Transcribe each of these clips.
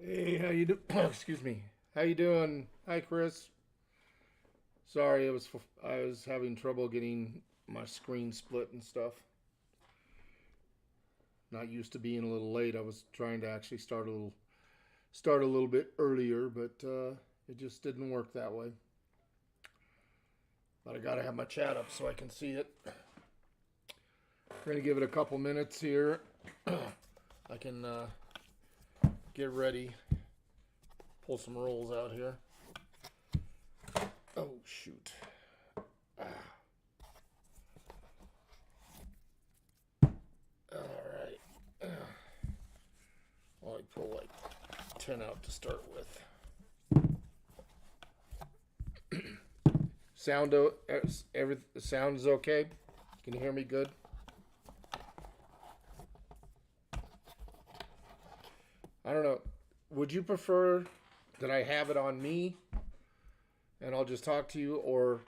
Hey, how you do? Excuse me. How you doing? Hi, Chris. Sorry, I was having trouble getting my screen split and stuff. Not used to being a little late. I was trying to actually start a little bit earlier, but it just didn't work that way. But I gotta have my chat up so I can see it. We're gonna give it a couple minutes here. I can get ready. Pull some rolls out here. Oh shoot. Ah. All right. Well, I pull like 10 out to start with. The sound is okay. Can you hear me good? I don't know. Would you prefer that I have it on me and I'll just talk to you, or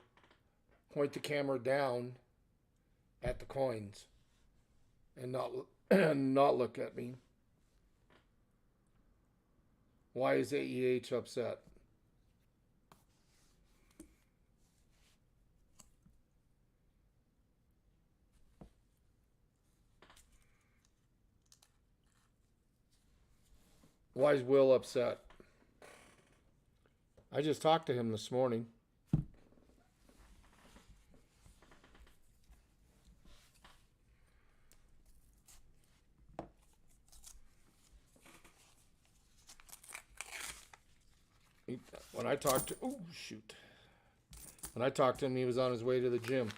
point the camera down at the coins and not and not look at me? Why is AEH upset? Why is Will upset? I just talked to him this morning. He, when I talked to, oh shoot, when I talked to him, he was on his way to the gym.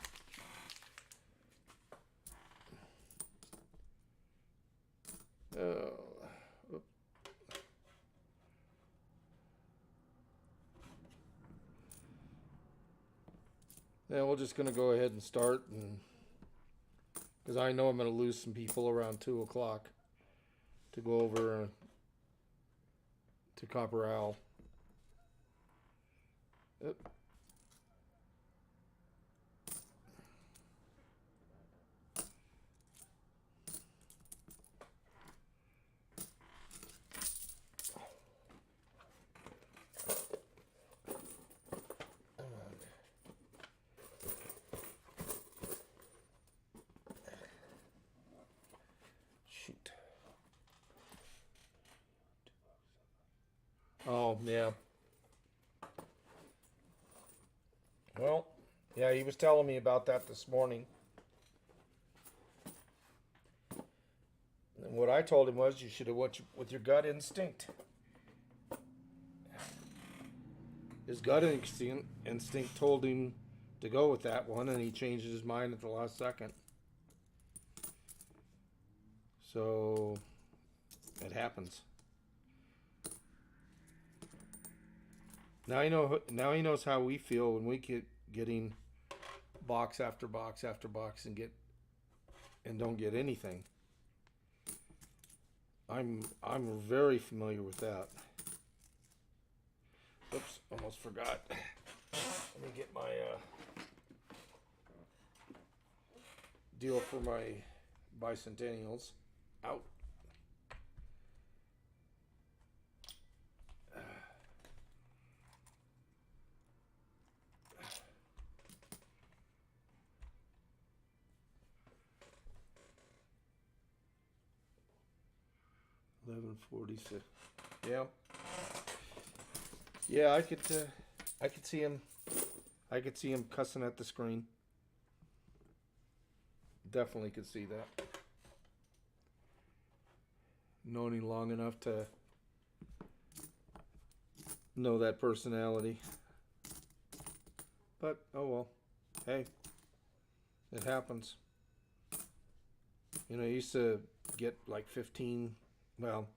Uh, yeah, we're just gonna go ahead and start, and because I know I'm gonna lose some people around 2 o'clock to go over to Copper Owl. Yep. Shoot. Oh yeah. Well, yeah, he was telling me about that this morning. And what I told him was you should have went with your gut instinct. His instinct told him to go with that one, and he changed his mind at the last second. So it happens. Now you know. Now he knows how we feel when we get getting box after box after box and don't get anything. I'm very familiar with that. Oops, almost forgot. Let me get my deal for my bicentennials out. 11:46. Yeah, yeah. I could see him. I could see him cussing at the screen. Definitely could see that. Known him long enough to know that personality. But oh well. Hey, it happens. I used to get like 15, well,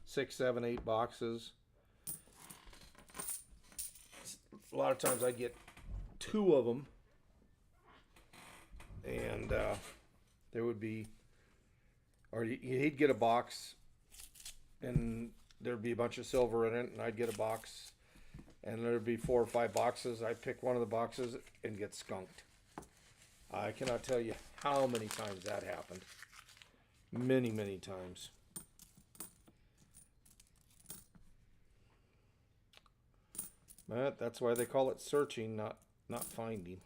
6, 7, 8 boxes. A lot of times I get 2 of them, and there would be, or he'd get a box, and there'd be a bunch of silver in it, and I'd get a box, and there'd be 4 or 5 boxes. I'd pick one of the boxes and get skunked. I cannot tell you how many times that happened. Many, many times. But that's why they call it searching, not finding.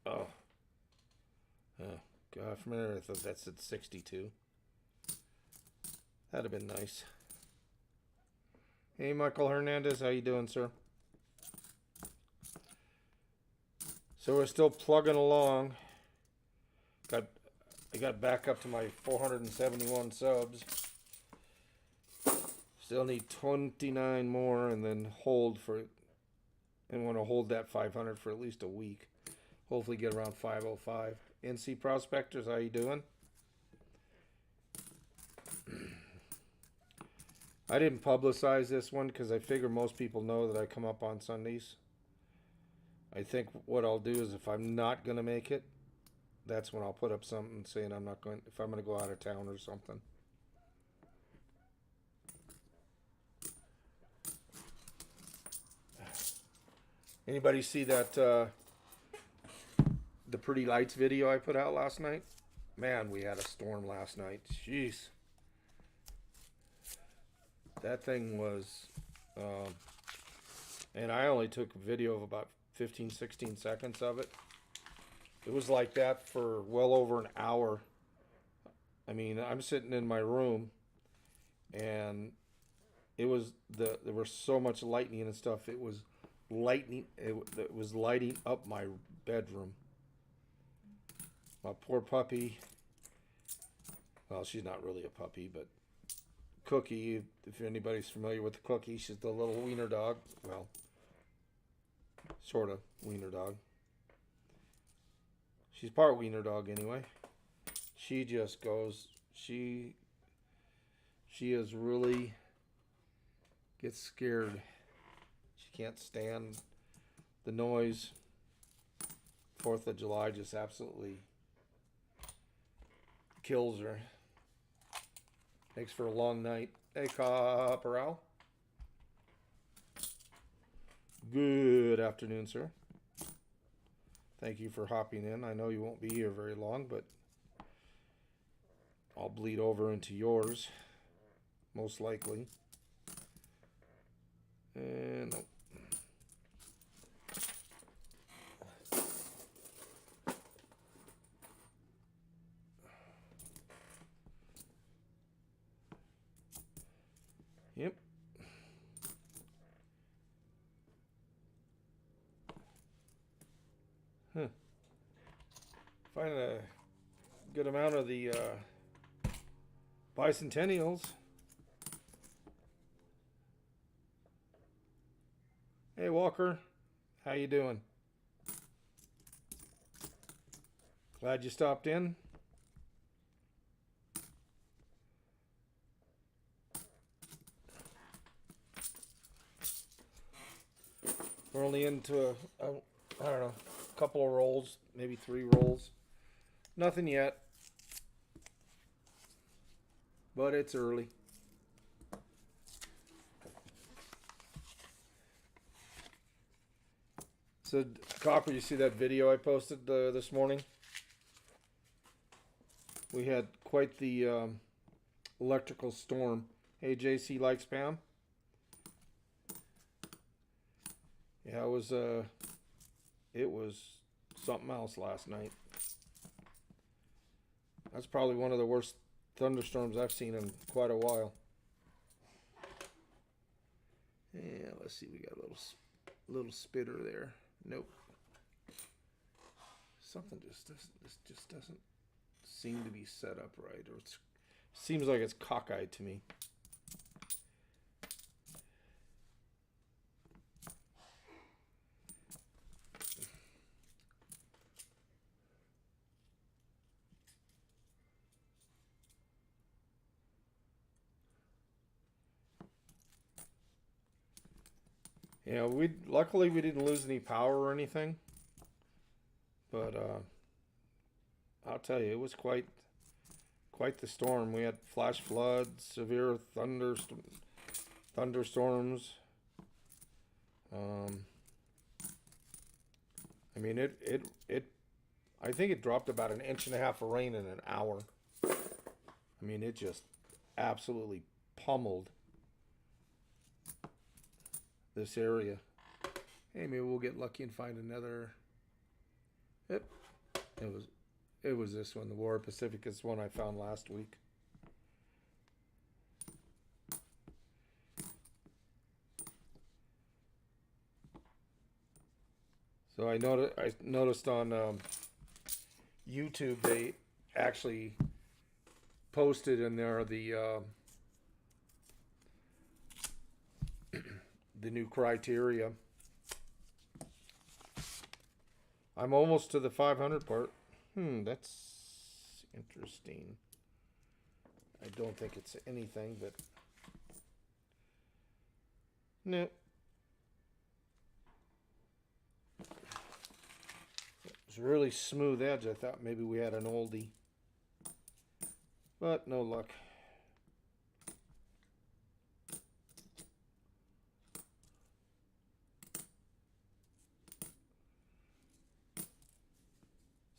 Oh. Oh, God, for a minute I thought that said 62. That'd have been nice. Hey, Michael Hernandez, how you doing, sir? So we're still plugging along. I got back up to my 471 subs. Still need 29 more, and then hold for. And want to hold that 500 for at least a week. Hopefully, get around 505. NC Prospectors, how you doing? I didn't publicize this one because I figure most people know that I come up on Sundays. I think what I'll do is if I'm not going to make it, that's when I'll put up something saying I'm not going, if I'm going to go out of town or something. Anybody see that, the Pretty Lights video I put out last night? Man, we had a storm last night. Jeez. That thing was, and I only took a video of about 15, 16 seconds of it. It was like that for well over an hour. I mean, I'm sitting in my room, and there was so much lightning and stuff. It was lightning. It was lighting up my bedroom. My poor puppy. Well, she's not really a puppy, but Cookie, if anybody's familiar with the Cookie, she's the little wiener dog. Well, sort of wiener dog. She's part wiener dog anyway. She just goes, she is really, gets scared. She can't stand the noise. 4th of July just absolutely kills her. Makes for a long night. Hey, Caporal. Good afternoon, sir. Thank you for hopping in. I know you won't be here very long, but I'll bleed over into yours, most likely. And nope. Yep. Huh. Find a good amount of the bicentennials. Hey, Walker. How you doing? Glad you stopped in. We're only into I don't know, a couple of rolls, maybe 3 rolls. Nothing yet, but it's early. So, Copper, you see that video I posted this morning? We had quite the electrical storm. Hey, JC likes Pam. Yeah, it was something else last night. That's probably one of the worst thunderstorms I've seen in quite a while. Yeah, let's see. We got a little spitter there. Nope. Something just doesn't seem to be set up right, or it seems like it's cockeyed to me. Yeah, luckily we didn't lose any power or anything, but I'll tell you, it was quite the storm. We had flash floods, severe thunderstorms. I mean, it I think it dropped about 1.5 inches of rain in an hour. I mean, it just absolutely pummeled this area. Hey, maybe we'll get lucky and find another. Yep, it was this one, the Warrior Pacificus one I found last week. So I noticed on YouTube they actually posted in there the new criteria. I'm almost to the 500 part. That's interesting. I don't think it's anything, but no. It's a really smooth edge. I thought maybe we had an oldie, but no luck.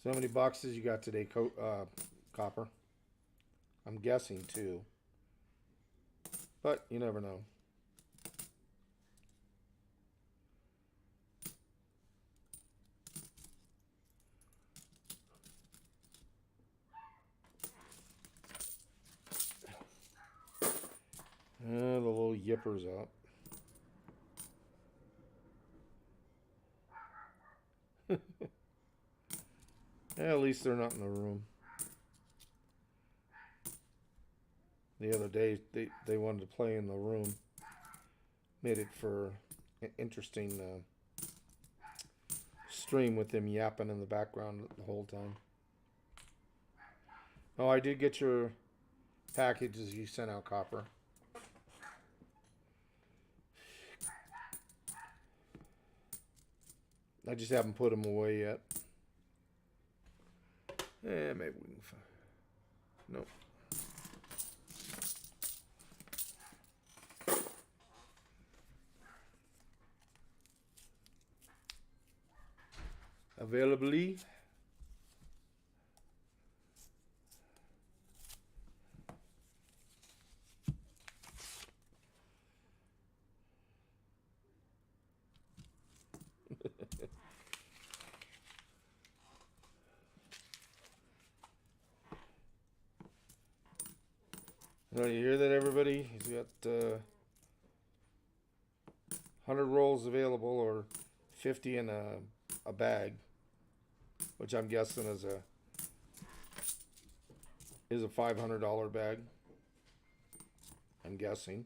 So how many boxes you got today, Copper? I'm guessing 2, but you never know. The little yipper's up. Yeah, at least they're not in the room. The other day, they wanted to play in the room. Made it for an interesting stream with them yapping in the background the whole time. Oh, I did get your packages you sent out, Copper. I just haven't put them away yet. Maybe we can find. Nope. Availability. You hear that, everybody? He's got 100 rolls available, or 50 in a bag, which I'm guessing is a $500 bag. I'm guessing.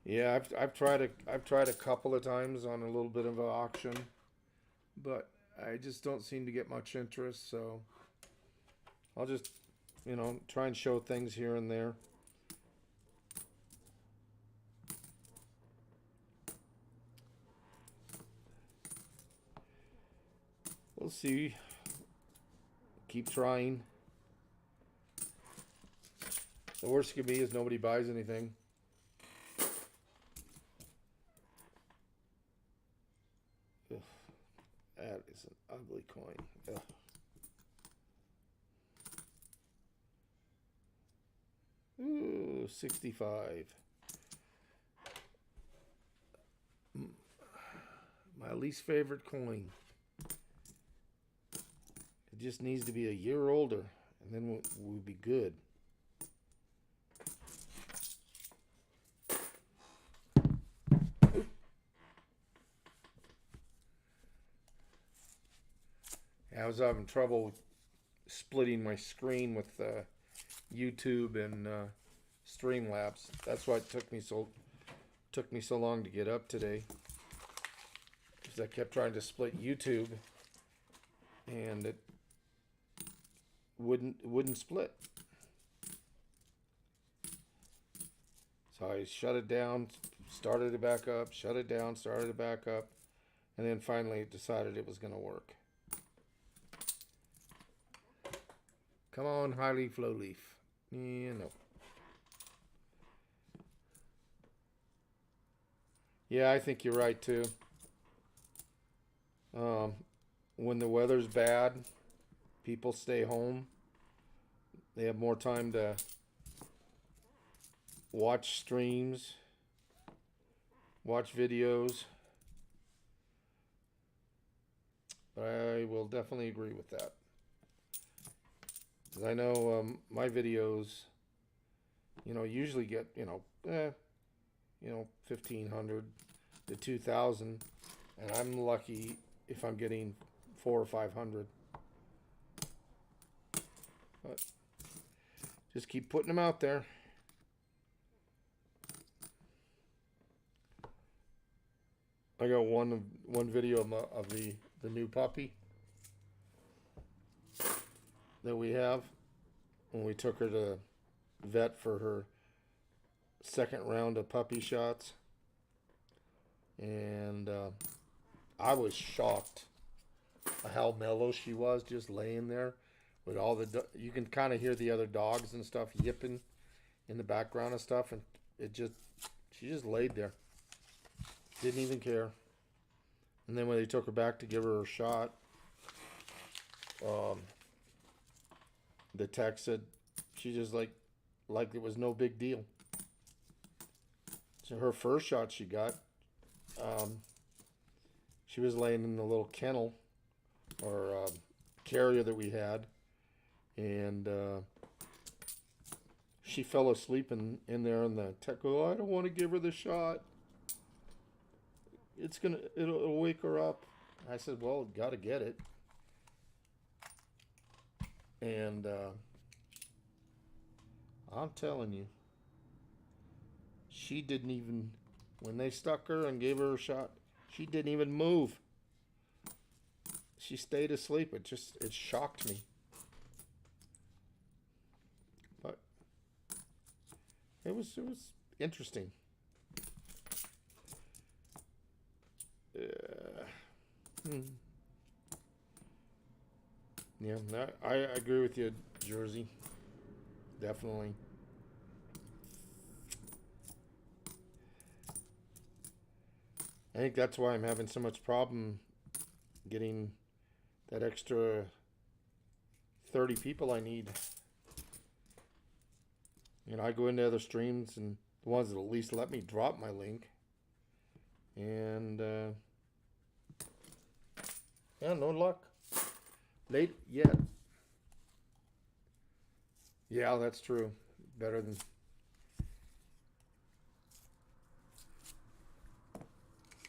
Yeah, I've tried a couple of times on a little bit of an auction, but I just don't seem to get much interest. So I'll just, try and show things here and there. We'll see. Keep trying. The worst it could be is nobody buys anything. Ugh, that is an ugly coin. Ugh. Ooh, 65. My least favorite coin. It just needs to be a year older, and then we'll be good. I was having trouble splitting my screen with YouTube and Streamlabs. That's why it took me so long to get up today, because I kept trying to split YouTube, and it wouldn't split. So I shut it down, started it back up, shut it down, started it back up, and then finally decided it was going to work. Come on, High Leaf, Low Leaf. No. Yeah, I think you're right too. when the weather's bad, people stay home. They have more time to watch streams, watch videos. I will definitely agree with that. 'Cause I know my videos, usually get, 1,500 to 2,000, and I'm lucky if I'm getting 400 or 500. But just keep putting them out there. I got one video of the new puppy that we have when we took her to vet for her second round of puppy shots, and I was shocked how mellow she was, just laying there with all the you can kind of hear the other dogs and stuff yipping in the background and stuff, and she just laid there, didn't even care. And then when they took her back to give her a shot, the tech said she just like it was no big deal. So her first shot she got, she was laying in the little kennel or carrier that we had, and she fell asleep in there, and the tech goes, I don't want to give her the shot. It'll wake her up. I said, well, gotta get it. And I'm telling you, she didn't even, when they stuck her and gave her a shot, she didn't even move. She stayed asleep. It shocked me. But it was interesting. Yeah, I agree with you, Jersey. Definitely. I think that's why I'm having so much problem getting that extra 30 people I need. I go into other streams, and the ones that at least let me drop my link. And yeah, no luck. Late yet. Yeah, that's true. Better than.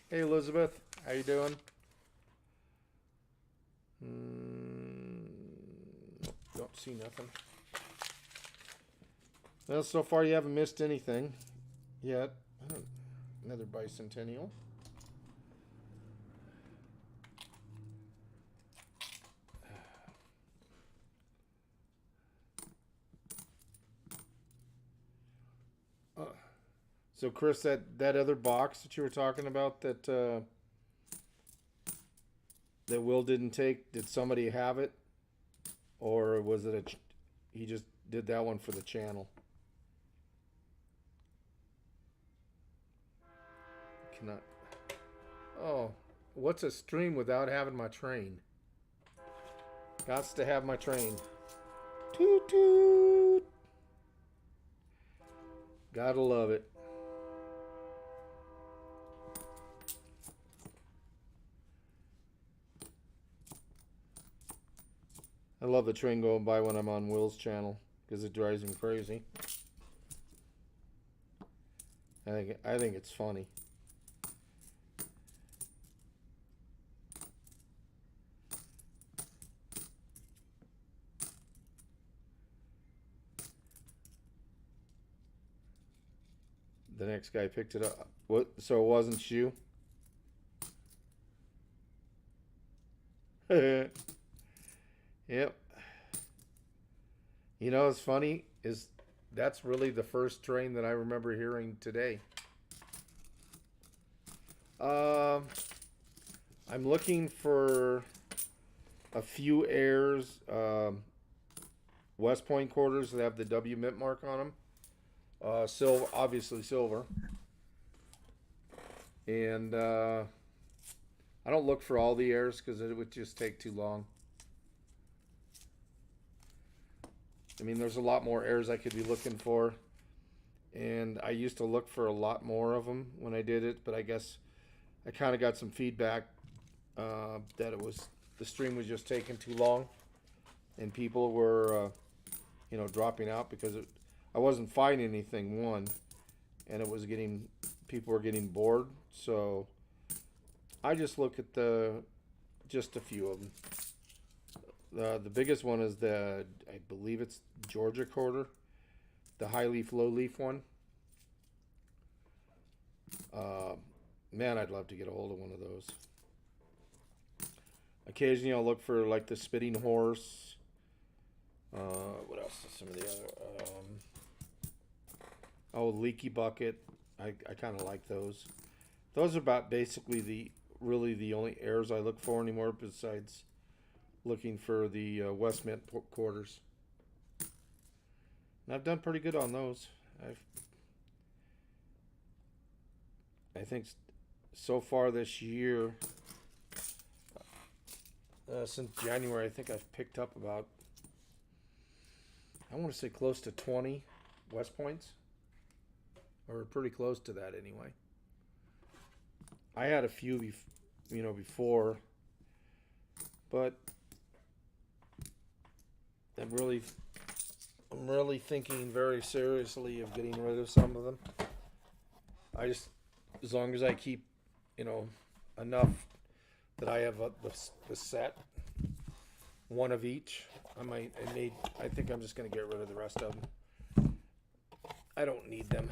Hey, Elizabeth, how you doing? Don't see nothing. Well, so far you haven't missed anything yet. Another bicentennial. So Chris, that other box that you were talking about that Will didn't take, did somebody have it, or was it he just did that one for the channel? Cannot. Oh, what's a stream without having my train? Gots to have my train. Toot toot. Gotta love it. I love the train going by when I'm on Will's channel because it drives him crazy. I think it's funny. The next guy picked it up. What? So it wasn't you? Yep. What's funny is that's really the first train that I remember hearing today. I'm looking for a few Airs, West Point quarters that have the W mint mark on them. Silver, obviously silver. And I don't look for all the airs because it would just take too long. I mean, there's a lot more airs I could be looking for. And I used to look for a lot more of them when I did it, but I guess I kind of got some feedback that the stream was just taking too long, and people were, dropping out because I wasn't finding anything, one, and people were getting bored. So I just look at just a few of them. The biggest one is I believe it's Georgia quarter, the high leaf, low leaf one. Man, I'd love to get a hold of one of those. Occasionally, I'll look for like the spitting horse. What else? Some of the other. Leaky bucket. I kind of like those. Those are about basically really the only airs I look for anymore, besides looking for the West Mint quarters. And I've done pretty good on those. I think so far this year, since January, I think I've picked up about, I want to say close to 20 West Points, or pretty close to that anyway. I had a few, before, but I'm really thinking very seriously of getting rid of some of them. As long as I keep, enough that I have the set, one of each, I think I'm just going to get rid of the rest of them. I don't need them.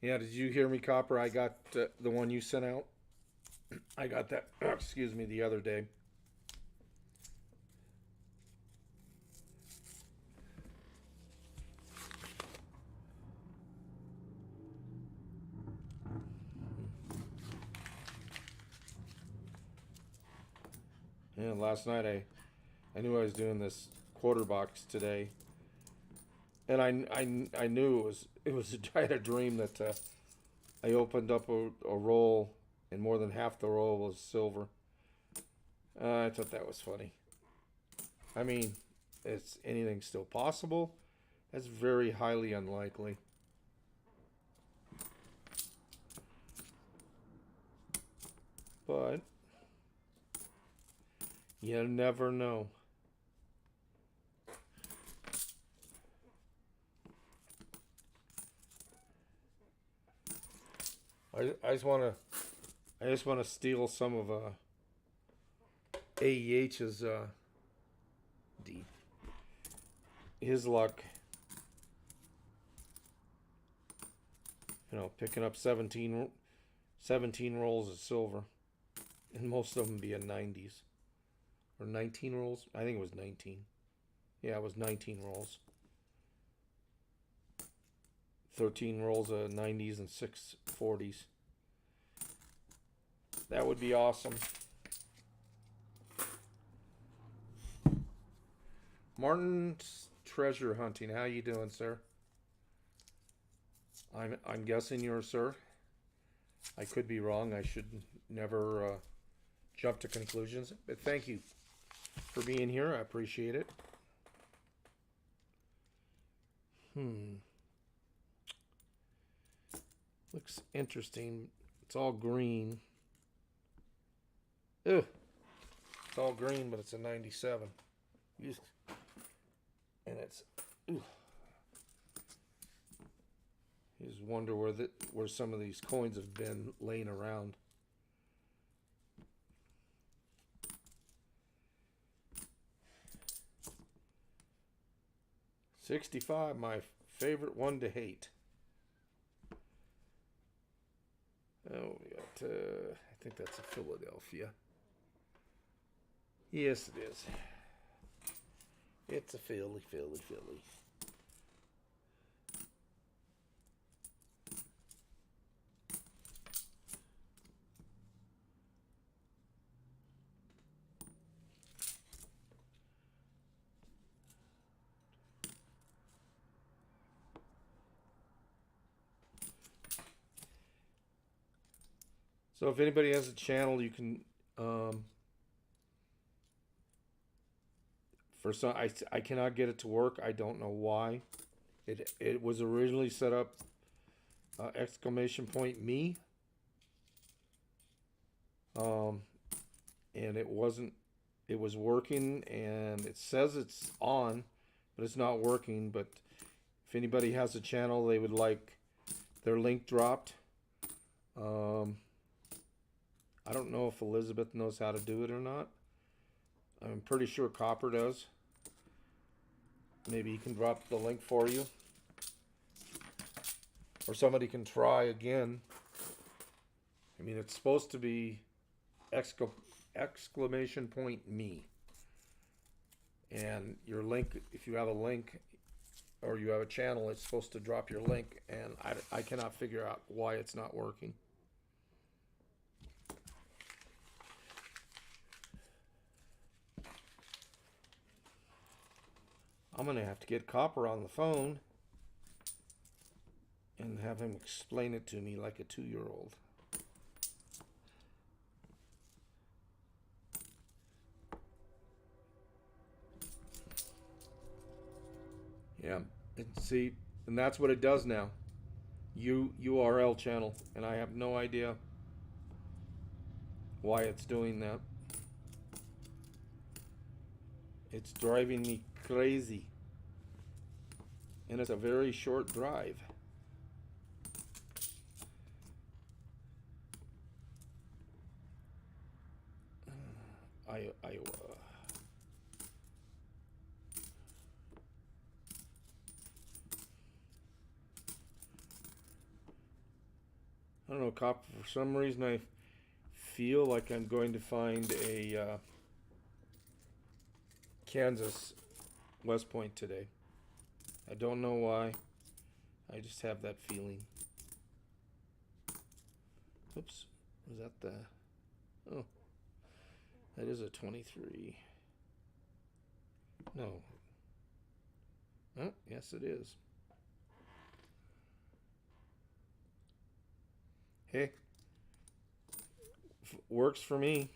Yeah, did you hear me, Copper? I got the one you sent out. I got that, excuse me, the other day. Yeah, last night I knew I was doing this quarter box today, and I knew I had a dream that I opened up a roll, and more than half the roll was silver. I thought that was funny. I mean, is anything still possible? That's very highly unlikely. But you never know. I just want to steal some of AEH's his luck. Picking up 17 rolls of silver, and most of them being 90s. Or 19 rolls? I think it was 19. Yeah, it was 19 rolls. 13 rolls of 90s and 6 40s. That would be awesome. Martin's treasure hunting. How you doing, sir? I'm guessing you're a sir. I could be wrong. I should never jump to conclusions. But thank you for being here. I appreciate it. Looks interesting. It's all green. Ugh. It's all green, but it's a 97. And it's... Ugh. You just wonder where some of these coins have been laying around. $65, my favorite one to hate. Oh, we got, I think that's a Philadelphia. Yes, it is. It's a Philly. So if anybody has a channel, you can, for some, I cannot get it to work. I don't know why. It was originally set up exclamation point me, and it wasn't. It was working, and it says it's on, but it's not working. But if anybody has a channel they would like their link dropped, I don't know if Elizabeth knows how to do it or not. I'm pretty sure Copper does. Maybe he can drop the link for you. Or somebody can try again. I mean, it's supposed to be exclamation point me. And your link, if you have a link or you have a channel, it's supposed to drop your link. And I cannot figure out why it's not working. I'm going to have to get Copper on the phone and have him explain it to me like a 2-year-old. Yeah, see, and that's what it does now. URL channel, and I have no idea why it's doing that. It's driving me crazy. And it's a very short drive. Iowa. I don't know, Cop. For some reason, I feel like I'm going to find a Kansas West Point today. I don't know why. I just have that feeling. Oops. Was that the... Oh. That is a 23. No. Oh, yes it is. Hey. Works for me.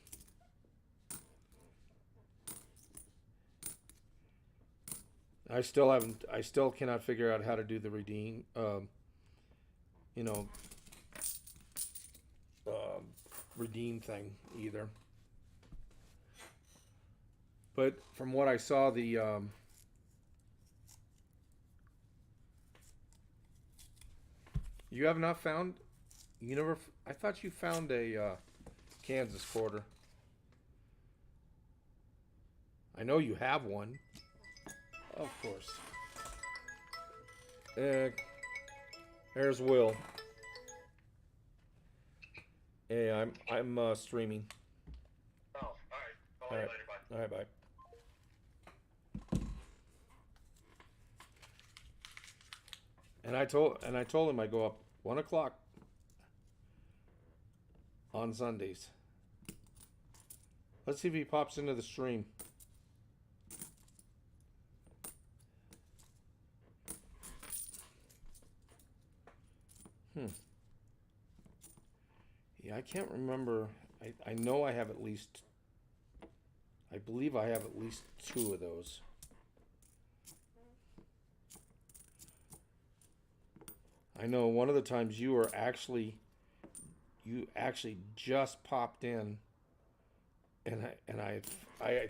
I still cannot figure out how to do the redeem, redeem thing either. But from what I saw, you have not found, you never, I thought you found a Kansas quarter. I know you have one. Of course. There's Will. Hey, I'm streaming. Oh, all right. Call you later. Bye. All right, bye. And I told him I go up 1 o'clock on Sundays. Let's see if he pops into the stream. Yeah, I can't remember. I know I have at least, I believe I have at least 2 of those. I know one of the times you actually just popped in, and I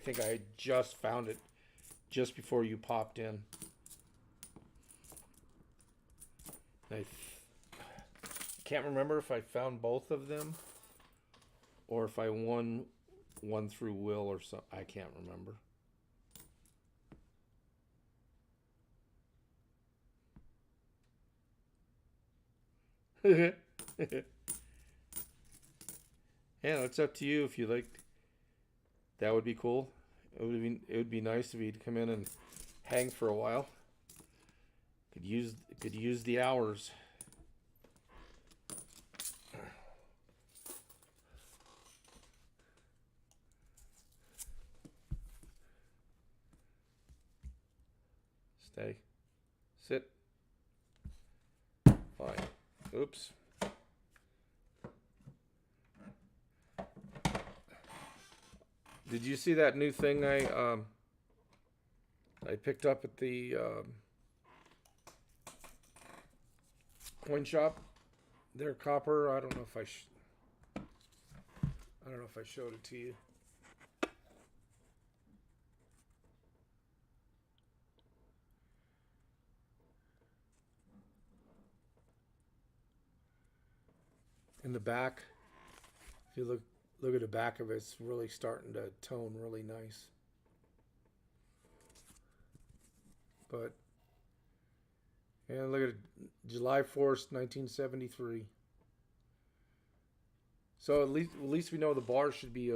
think I just found it just before you popped in. I can't remember if I found both of them or if I won one through Will or something. I can't remember. Yeah, it's up to you if you like. That would be cool. It would be nice if he'd come in and hang for a while. Could use the hours. Stay. Sit. Fine. Oops. Did you see that new thing I picked up at the coin shop? Their copper. I don't know if I showed it to you. In the back, if you look at the back of it, it's really starting to tone really nice. But yeah, look at it, July 4th, 1973. So at least we know the bar should be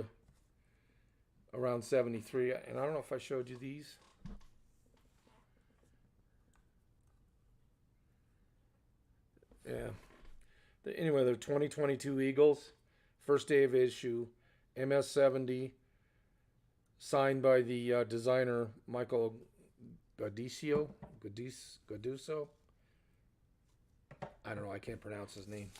around 73. And I don't know if I showed you these. Yeah. Anyway, they're 2022 Eagles. First day of issue. MS-70. Signed by the designer Michael Gaudisio. Gaduso. I don't know. I can't pronounce his name.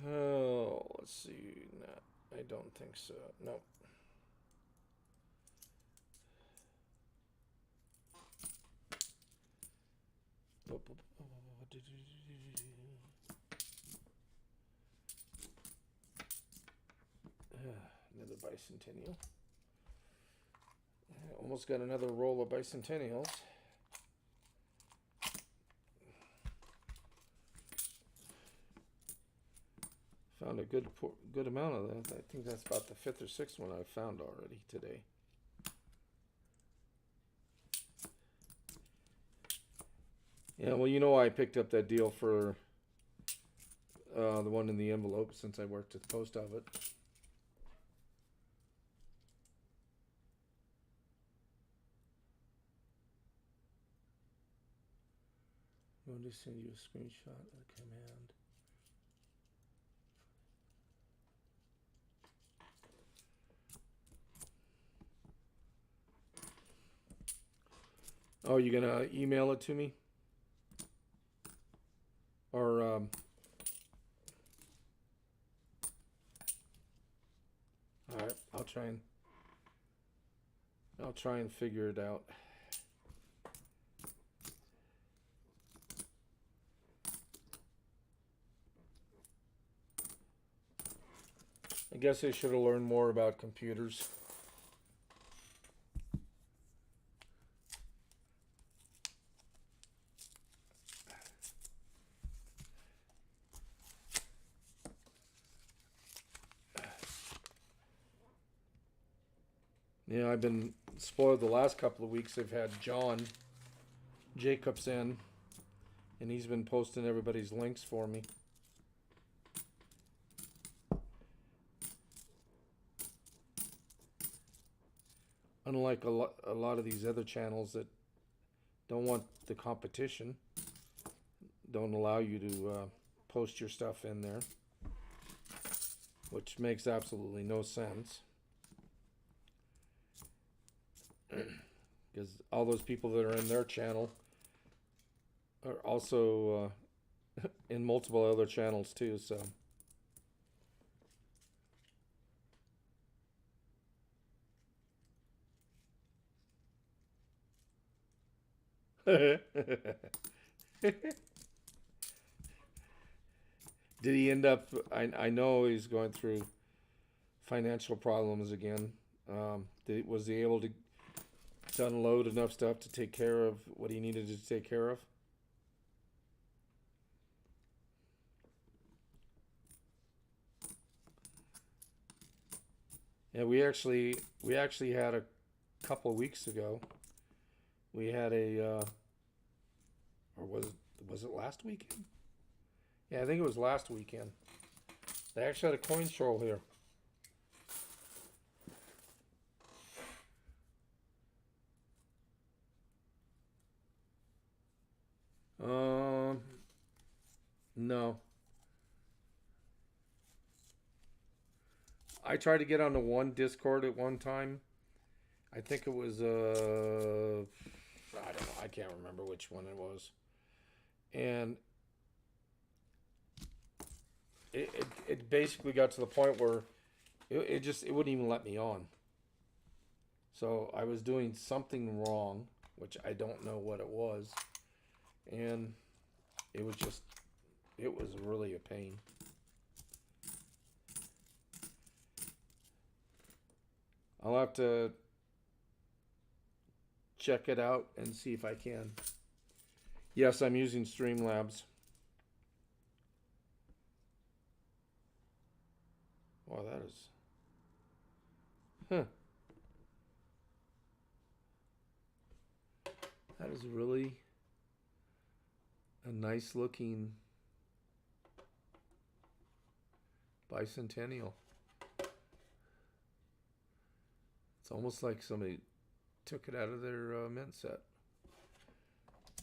Oh, let's see. No, I don't think so. No. Another bicentennial. Almost got another roll of bicentennials. Found a good amount of that. I think that's about the 5th or 6th one I found already today. Yeah, well, you know I picked up that deal for the one in the envelope since I worked at the post office. I'm going to send you a screenshot of the command. Oh, you gonna email it to me? Or all right, I'll try and figure it out. I guess I should have learned more about computers. Yeah, I've been spoiled the last couple of weeks. I've had John Jacobs in, and he's been posting everybody's links for me. Unlike a lot of these other channels that don't want the competition, don't allow you to post your stuff in there, which makes absolutely no sense. Because all those people that are in their channel are also in multiple other channels too, so. Did he end up, I know he's going through financial problems again. Was he able to unload enough stuff to take care of what he needed to take care of? Yeah, we actually had a couple of weeks ago. We had or was it last weekend? Yeah, I think it was last weekend. They actually had a coin show here. No. I tried to get onto one Discord at one time. I think it was I don't know. I can't remember which one it was. And it basically got to the point where it wouldn't even let me on. So I was doing something wrong, which I don't know what it was. And it was really a pain. I'll have to check it out and see if I can. Yes, I'm using Streamlabs. Wow, that is... Huh. That is really a nice looking Bicentennial. It's almost like somebody took it out of their mint set.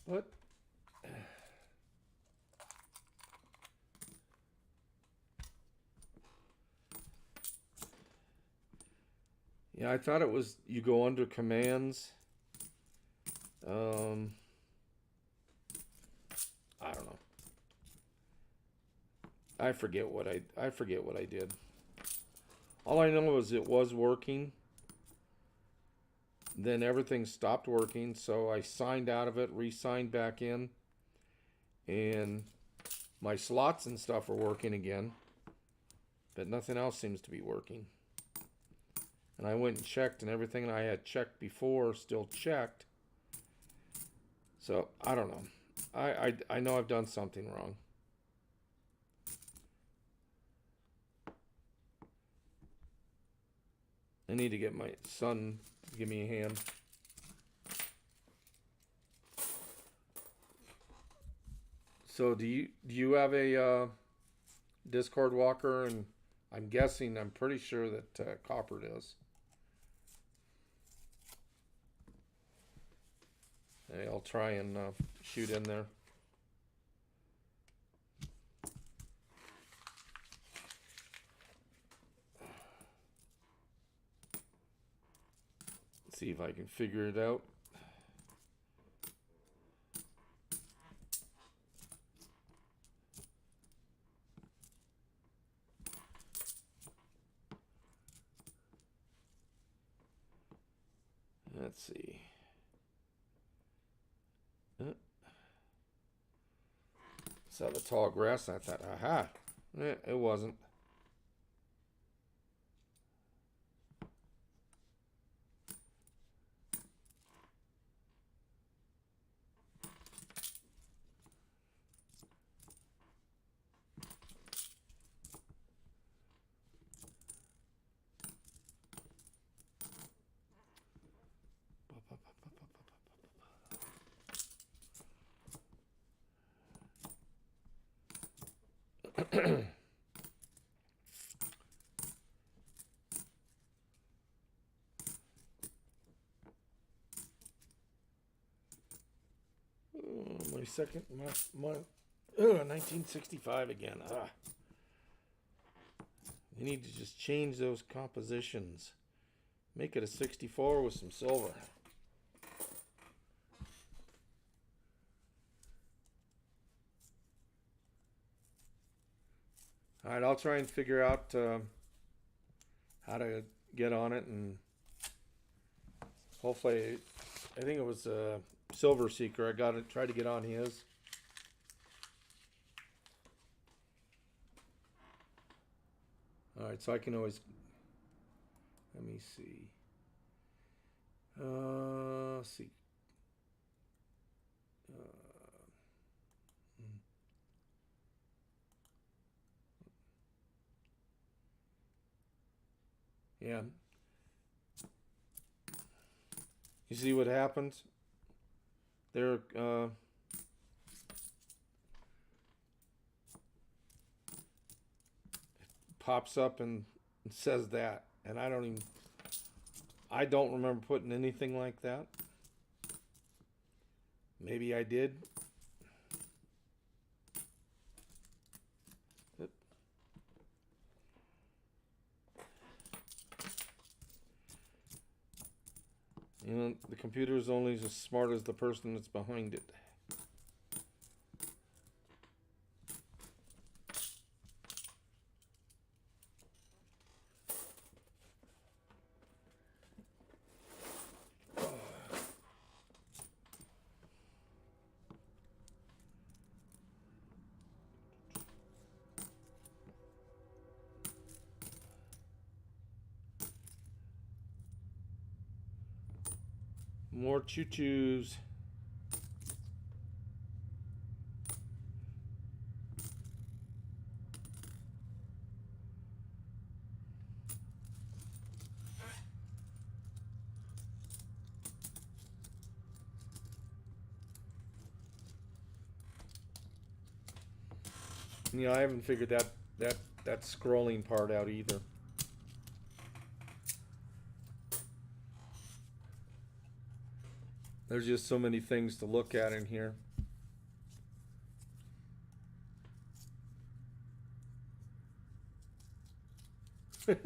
What? Yeah, I thought it was you go under commands. I don't know. I forget what I did. All I know is it was working. Then everything stopped working, so I signed out of it, re-signed back in, and my slots and stuff are working again, but nothing else seems to be working. And I went and checked, and everything I had checked before still checked. So I don't know. I know I've done something wrong. I need to get my son to give me a hand. So do you have a Discord walker? And I'm pretty sure that Copper does. Hey, I'll try and shoot in there. See if I can figure it out. Let's see. Saw the tall grass and I thought, aha. It wasn't. My second month, 1965 again. We need to just change those compositions. Make it a 64 with some silver. All right, I'll try and figure out how to get on it, and hopefully, I think it was Silver Seeker. I got to try to get on his. All right, so I can always. Let me see. See. Yeah. You see what happens? There, pops up and says that, and I don't remember putting anything like that. Maybe I did. You know, the computer is only as smart as the person that's behind it. More choo-choos. Yeah, I haven't figured that scrolling part out either. There's just so many things to look at in here. Yeah,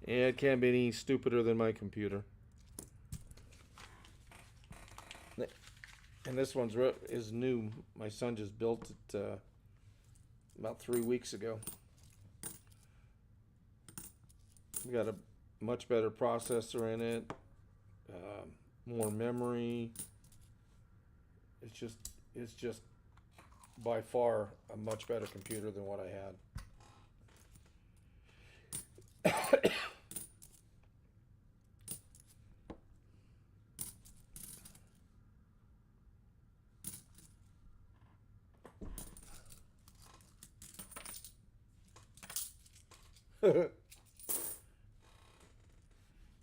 it can't be any stupider than my computer. And this one's is new. My son just built it about 3 weeks ago. We got a much better processor in it, more memory. It's just by far a much better computer than what I had.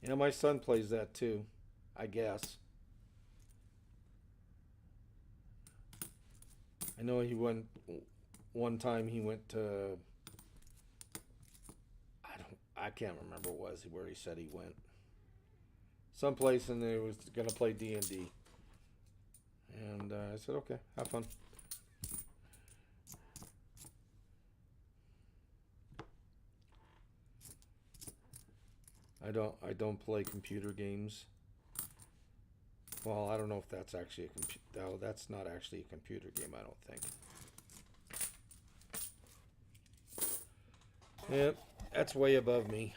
You know, my son plays that too, I guess. I know he went one time. He went to I can't remember where he said he went. Someplace, and he was gonna play D&D. And I said, okay, have fun. I don't play computer games. Well, I don't know if that's actually a computer. No, that's not actually a computer game, I don't think. Yeah, that's way above me.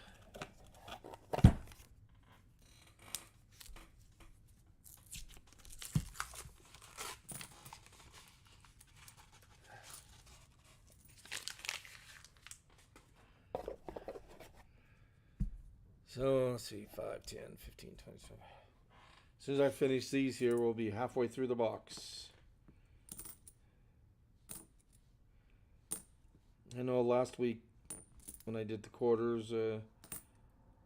So, let's see, 5, 10, 15, 27. As soon as I finish these here, we'll be halfway through the box. I know last week when I did the quarters,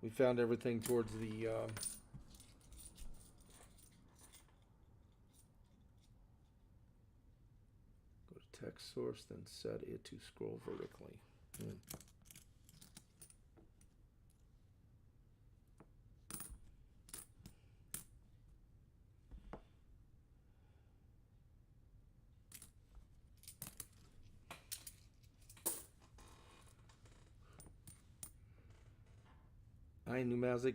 we found everything towards the go to text source, then set it to scroll vertically. Hi, Numastic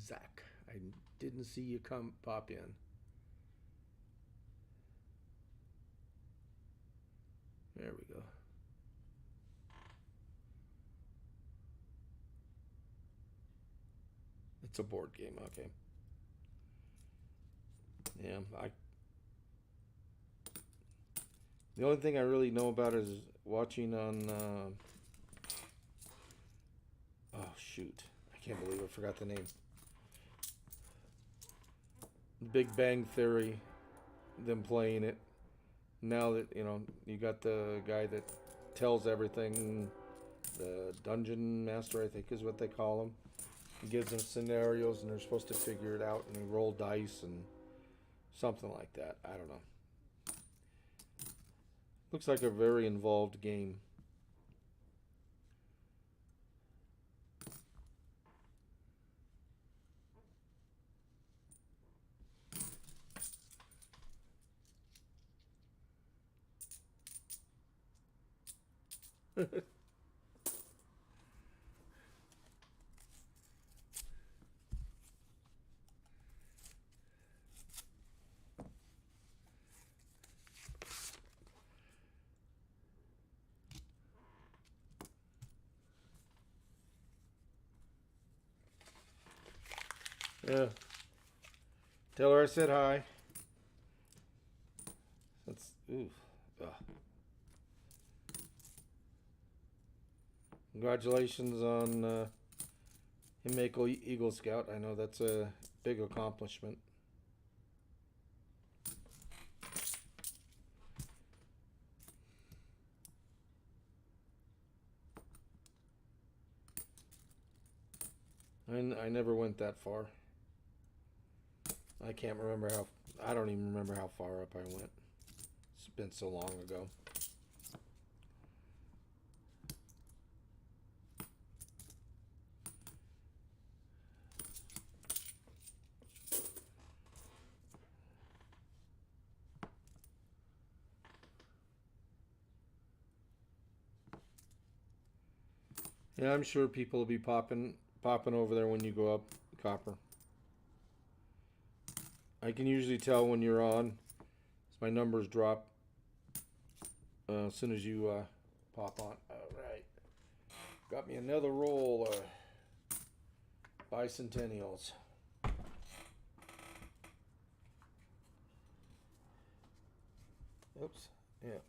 Zach. I didn't see you pop in. There we go. It's a board game, okay. Yeah, the only thing I really know about is watching on oh shoot, I can't believe I forgot the name. Big Bang Theory, them playing it. Now that, you know, you got the guy that tells everything, the dungeon master, I think is what they call him. He gives them scenarios and they're supposed to figure it out, and they roll dice and something like that. I don't know. Looks like a very involved game. Yeah. Tell her I said hi. That's ooh. Ugh. Congratulations on him make Eagle Scout. I know that's a big accomplishment. I never went that far. I can't remember how. I don't even remember how far up I went. It's been so long ago. Yeah, I'm sure people will be popping over there when you go up, Copper. I can usually tell when you're on. My numbers drop as soon as you pop on. All right. Got me another roll of bicentennials. Oops. Yeah.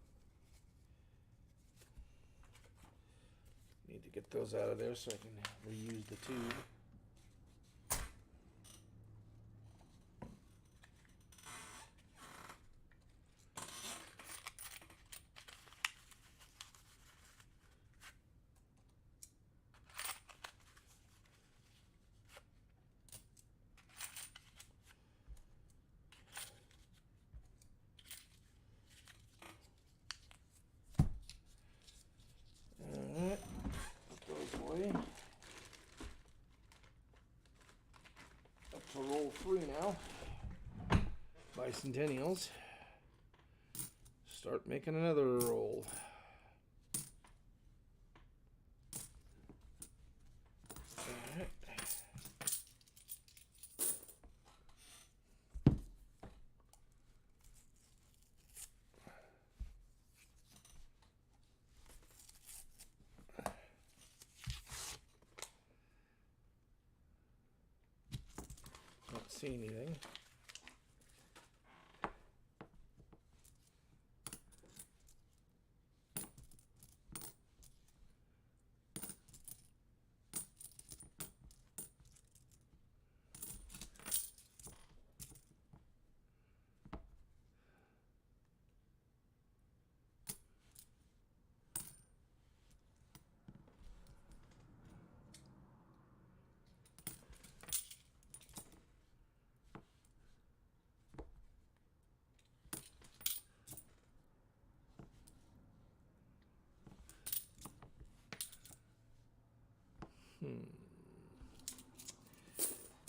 Need to get those out of there so I can reuse the tube. Alright. Put those away. Up to roll 3 now. Bicentennials. Start making another roll. Alright. Don't see anything.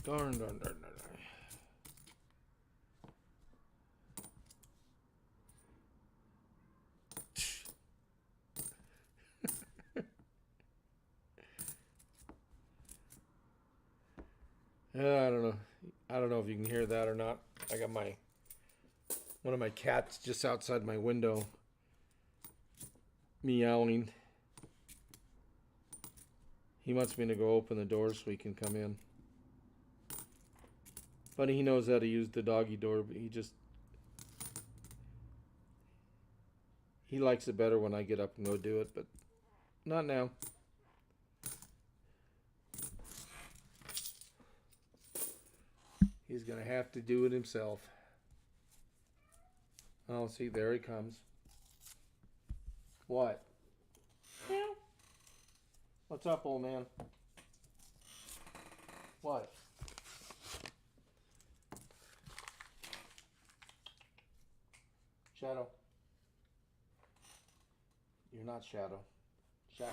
Darn. I don't know. I don't know if you can hear that or not. I got one of my cats just outside my window meowing. He wants me to go open the door so he can come in. But he knows how to use the doggy door, but he likes it better when I get up and go do it, but not now. He's gonna have to do it himself. Oh, see, there he comes. What? Meow. What's up, old man? What? Shadow. You're not Shadow. Shadow.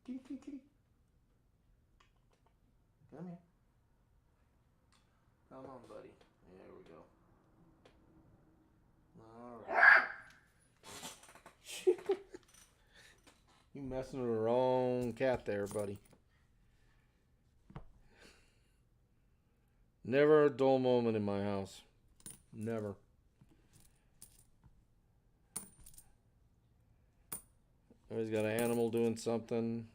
Kitty. Come here. Come on, buddy. There we go. Alright. You messing with the wrong cat there, buddy. Never a dull moment in my house. Never. Always got an animal doing something.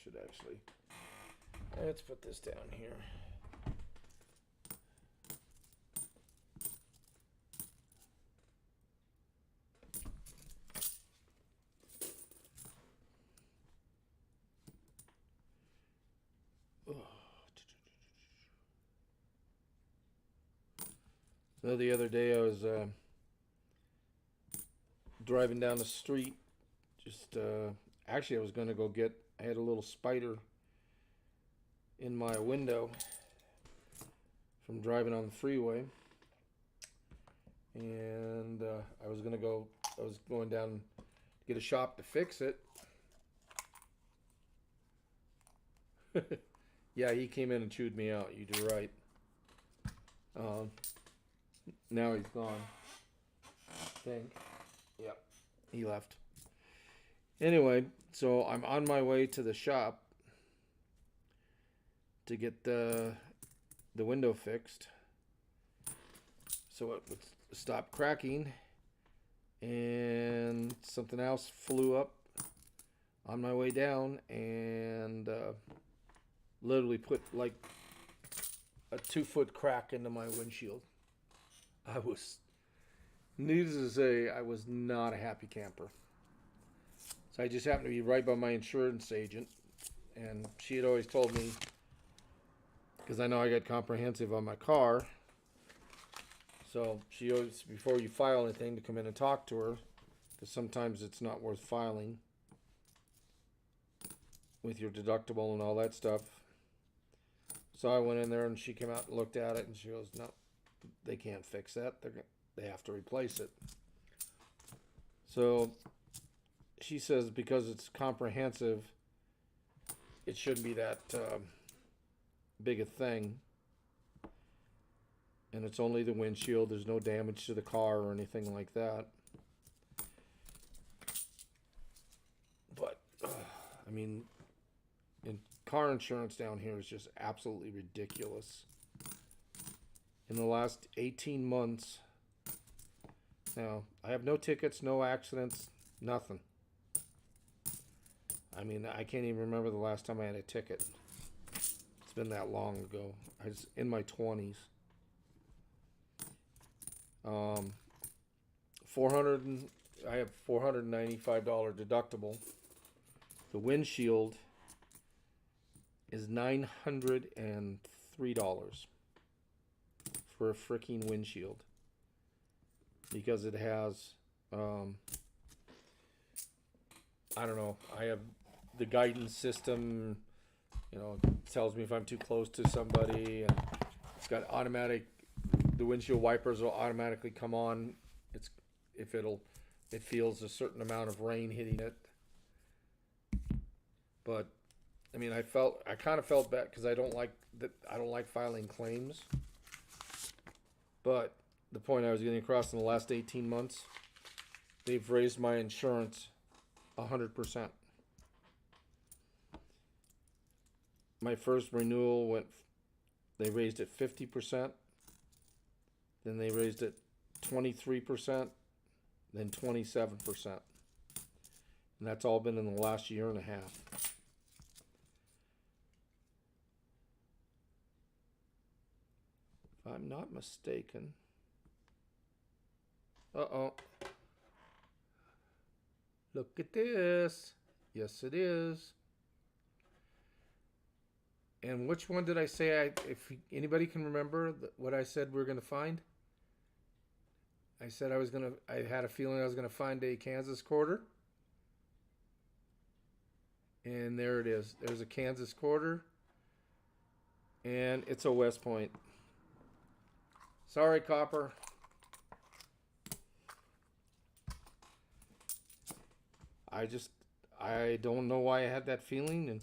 should actually. Let's put this down here. So the other day I was driving down the street. Just actually, I was going to go get. I had a little spider in my window from driving on the freeway, and I was going to go. I was going down to get a shop to fix it. Yeah, he came in and chewed me out. You do right. Now he's gone. I think. Yep, he left. Anyway, so I'm on my way to the shop to get the window fixed so it would stop cracking, and something else flew up on my way down and literally put like a 2-foot crack into my windshield. Needless to say, I was not a happy camper. So I just happened to be right by my insurance agent, and she had always told me, because I know I got comprehensive on my car, so she always, before you file anything, to come in and talk to her, because sometimes it's not worth filing with your deductible and all that stuff. So I went in there and she came out and looked at it, and she goes, no, they can't fix that. They have to replace it. So she says because it's comprehensive, it shouldn't be that big a thing. And it's only the windshield. There's no damage to the car or anything like that. But, I mean, car insurance down here is just absolutely ridiculous. In the last 18 months, now, I have no tickets, no accidents, nothing. I mean, I can't even remember the last time I had a ticket. It's been that long ago. I was in my 20s. I have $495 deductible. The windshield is $903 for a freaking windshield, because it has I don't know, I have the guidance system, you know, it tells me if I'm too close to somebody, and it's got automatic, the windshield wipers will automatically come on. It feels a certain amount of rain hitting it. But I mean, I kind of felt bad because I don't like filing claims. But the point I was getting across, in the last 18 months, they've raised my insurance 100%. My first renewal they raised it 50%. Then they raised it 23%, then 27%. And that's all been in the last year and a half. If I'm not mistaken. Uh-oh. Look at this. Yes, it is. And which one did I say, if anybody can remember what I said we were going to find? I said I had a feeling I was going to find a Kansas quarter. And there it is. There's a Kansas quarter. And it's a West Point. Sorry, Copper. I don't know why I had that feeling, and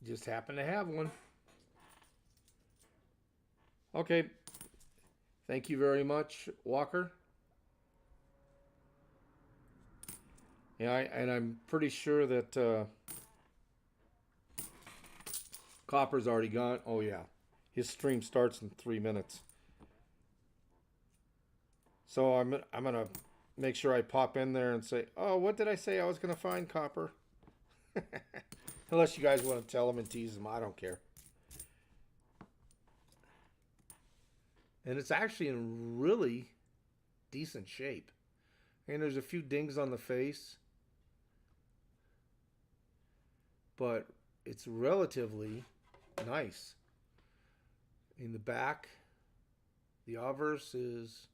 just happened to have one. Okay. Thank you very much, Walker. Yeah, and I'm pretty sure that Copper's already gone. Oh yeah, his stream starts in 3 minutes. So I'm gonna make sure I pop in there and say, oh, what did I say I was gonna find, Copper? Unless you guys want to tell them and tease them, I don't care. And it's actually in really decent shape. And there's a few dings on the face, but it's relatively nice. In the back, the obverse is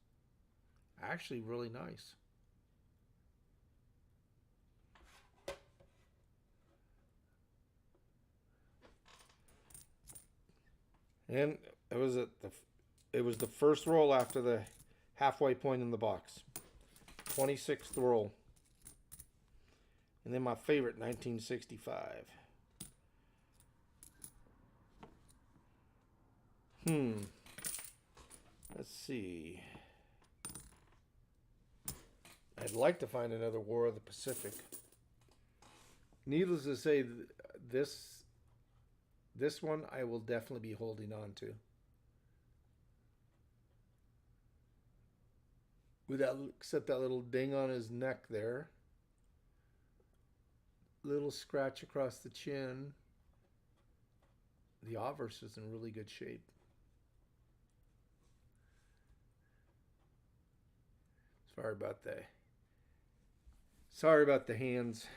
actually really nice. And it was the first roll after the halfway point in the box. 26th roll. And then my favorite, 1965. Let's see. I'd like to find another War of the Pacific. Needless to say, this one I will definitely be holding on to. Except that little ding on his neck there. Little scratch across the chin. The obverse is in really good shape. Sorry about the hands.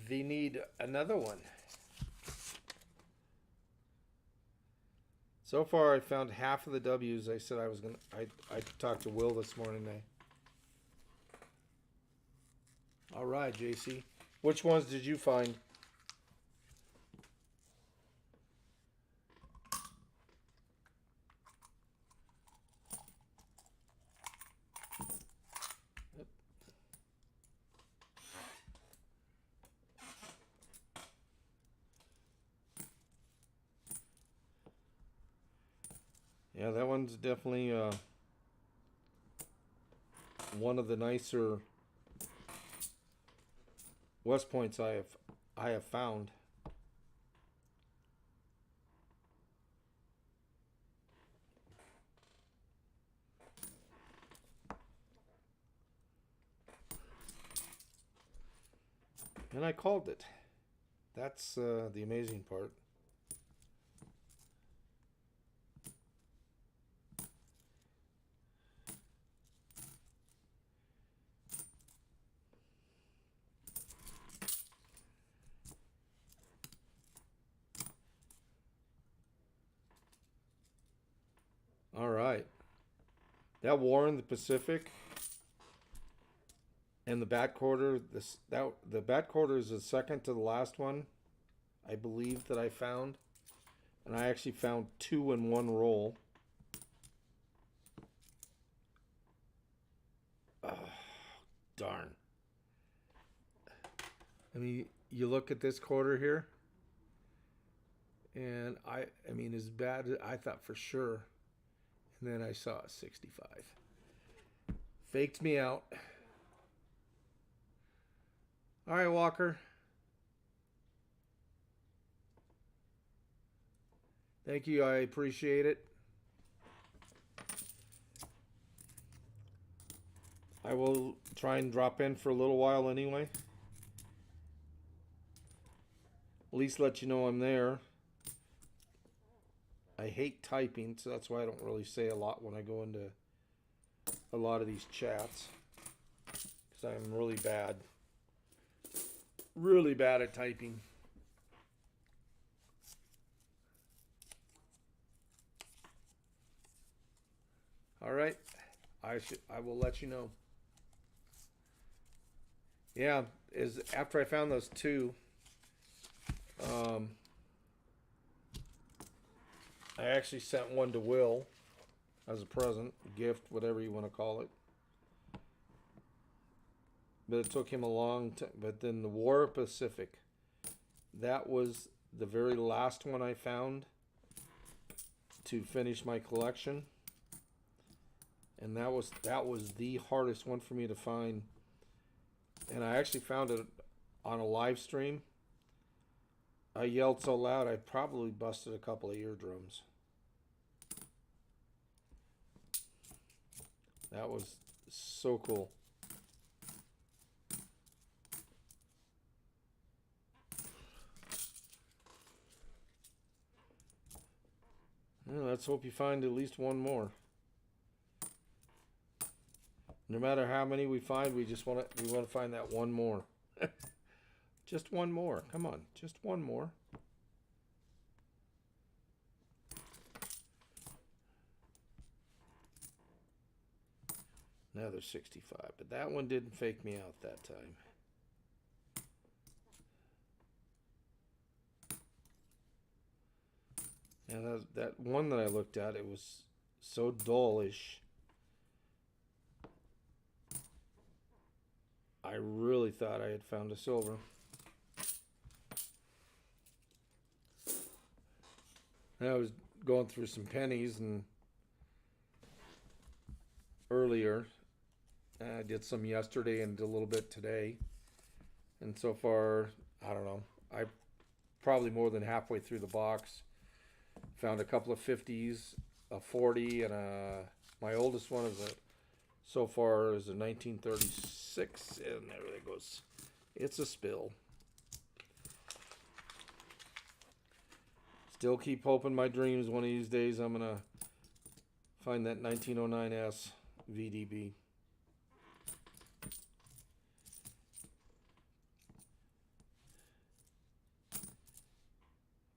We need another one. So far, I found half of the W's. I said I was gonna. I talked to Will this morning. All right, JC. Which ones did you find? Yeah, that one's definitely one of the nicer West Points I have found. And I called it. That's the amazing part. All right. That War in the Pacific and the bat quarter, the bat quarter is the second to the last one, I believe, that I found. And I actually found two in one roll. Oh, darn. I mean, you look at this quarter here, and I mean, as bad as I thought for sure. And then I saw a 65. Faked me out. All right, Walker. Thank you. I appreciate it. I will try and drop in for a little while anyway. At least let you know I'm there. I hate typing, so that's why I don't really say a lot when I go into a lot of these chats. Because I'm really bad. Really bad at typing. All right. I will let you know. Yeah, after I found those two, I actually sent one to Will as a present, gift, whatever you want to call it. But it took him a long time. But then the War Pacific, that was the very last one I found to finish my collection. And that was the hardest one for me to find. And I actually found it on a live stream. I yelled so loud I probably busted a couple of eardrums. That was so cool. Well, let's hope you find at least one more. No matter how many we find, we want to find that one more. Just one more. Come on, just one more. Another 65, but that one didn't fake me out that time. And that one that I looked at, it was so dullish. I really thought I had found a silver. And I was going through some pennies and earlier. I did some yesterday and did a little bit today. And so far, I don't know. I probably more than halfway through the box. Found a couple of 50s, a 40, and my oldest one so far is a 1936, and there it goes. It's a spill. Still keep hoping my dreams one of these days I'm gonna find that 1909S VDB.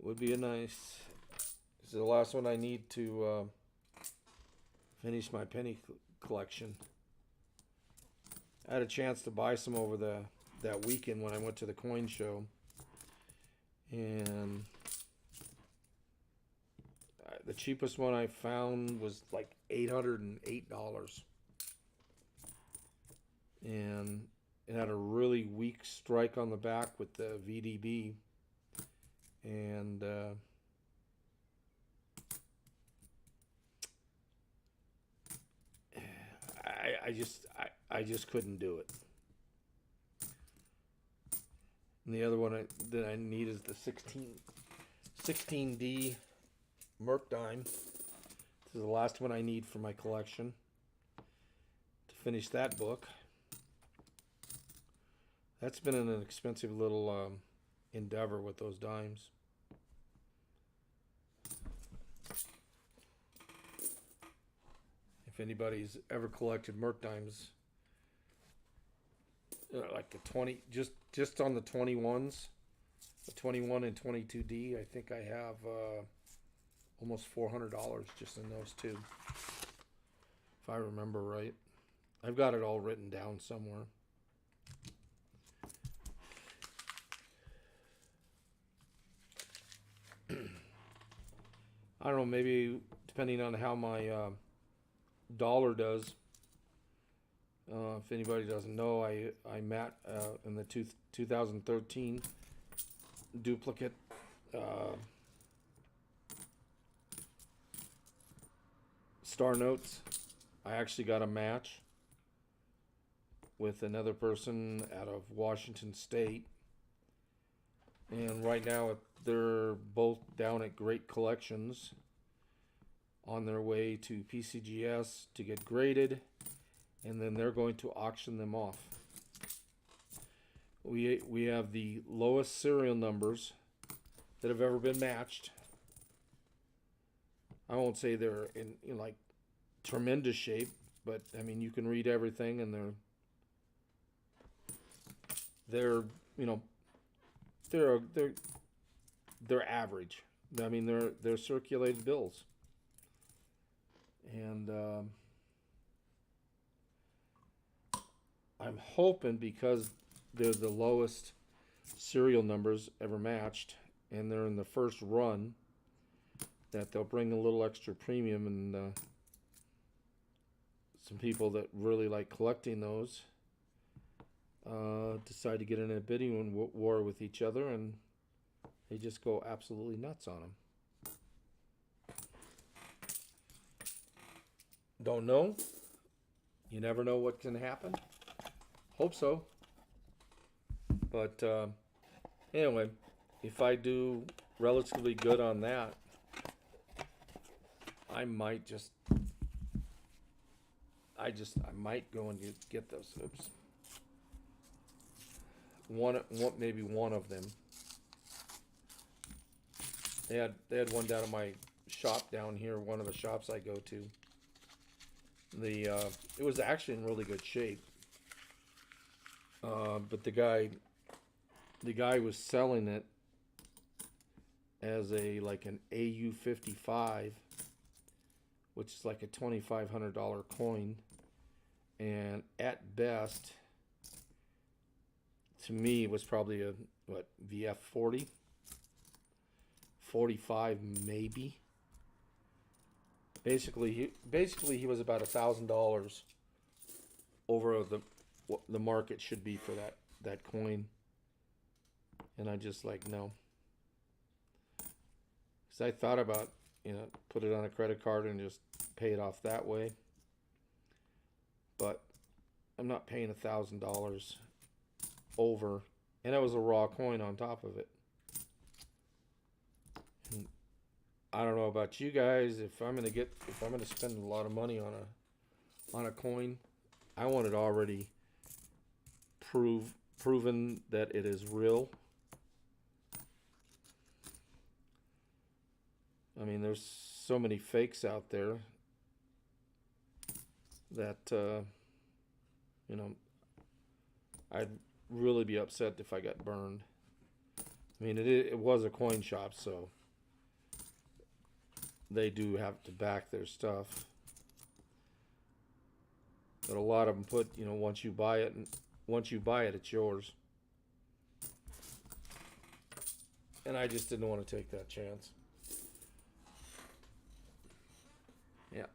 Would be a nice. This is the last one I need to finish my penny collection. I had a chance to buy some over that weekend when I went to the coin show, and the cheapest one I found was like $808, and it had a really weak strike on the back with the VDB, and I just couldn't do it. And the other one that I need is the 16D Merc dime. This is the last one I need for my collection to finish that book. That's been an expensive little endeavor with those dimes. If anybody's ever collected Merc dimes, like the 20, just on the 21s, the 21 and 22D, I think I have almost $400 just in those two, if I remember right. I've got it all written down somewhere. I don't know, maybe depending on how my dollar does. If anybody doesn't know, I met in the 2013 duplicate Star Notes. I actually got a match with another person out of Washington State, and right now they're both down at Great Collections on their way to PCGS to get graded, and then they're going to auction them off. We have the lowest serial numbers that have ever been matched. I won't say they're in like tremendous shape, but I mean you can read everything, and they're they're average. I mean they're circulated bills, and I'm hoping because they're the lowest serial numbers ever matched, and they're in the first run, that they'll bring a little extra premium, and some people that really like collecting those decide to get in a bidding war with each other, and they just go absolutely nuts on them. Don't know. You never know what can happen. Hope so. But anyway, if I do relatively good on that, I I might go and get those. Oops. Maybe one of them. They had one down at my shop down here, one of the shops I go to. It was actually in really good shape. But the guy was selling it as like an AU-55, which is like a $2,500 coin, and at best, to me, it was probably a VF-40, 45 maybe. Basically, he was about $1,000 over what the market should be for that coin, and I just like no. Because I thought about put it on a credit card and just pay it off that way, but I'm not paying $1,000 over, and it was a raw coin on top of it. And I don't know about you guys. If I'm gonna spend a lot of money on a coin, I want it already proven that it is real. I mean, there's so many fakes out there that I'd really be upset if I got burned. I mean, it was a coin shop, so they do have to back their stuff. But a lot of them put, once you buy it, it's yours. And I just didn't want to take that chance. Yeah.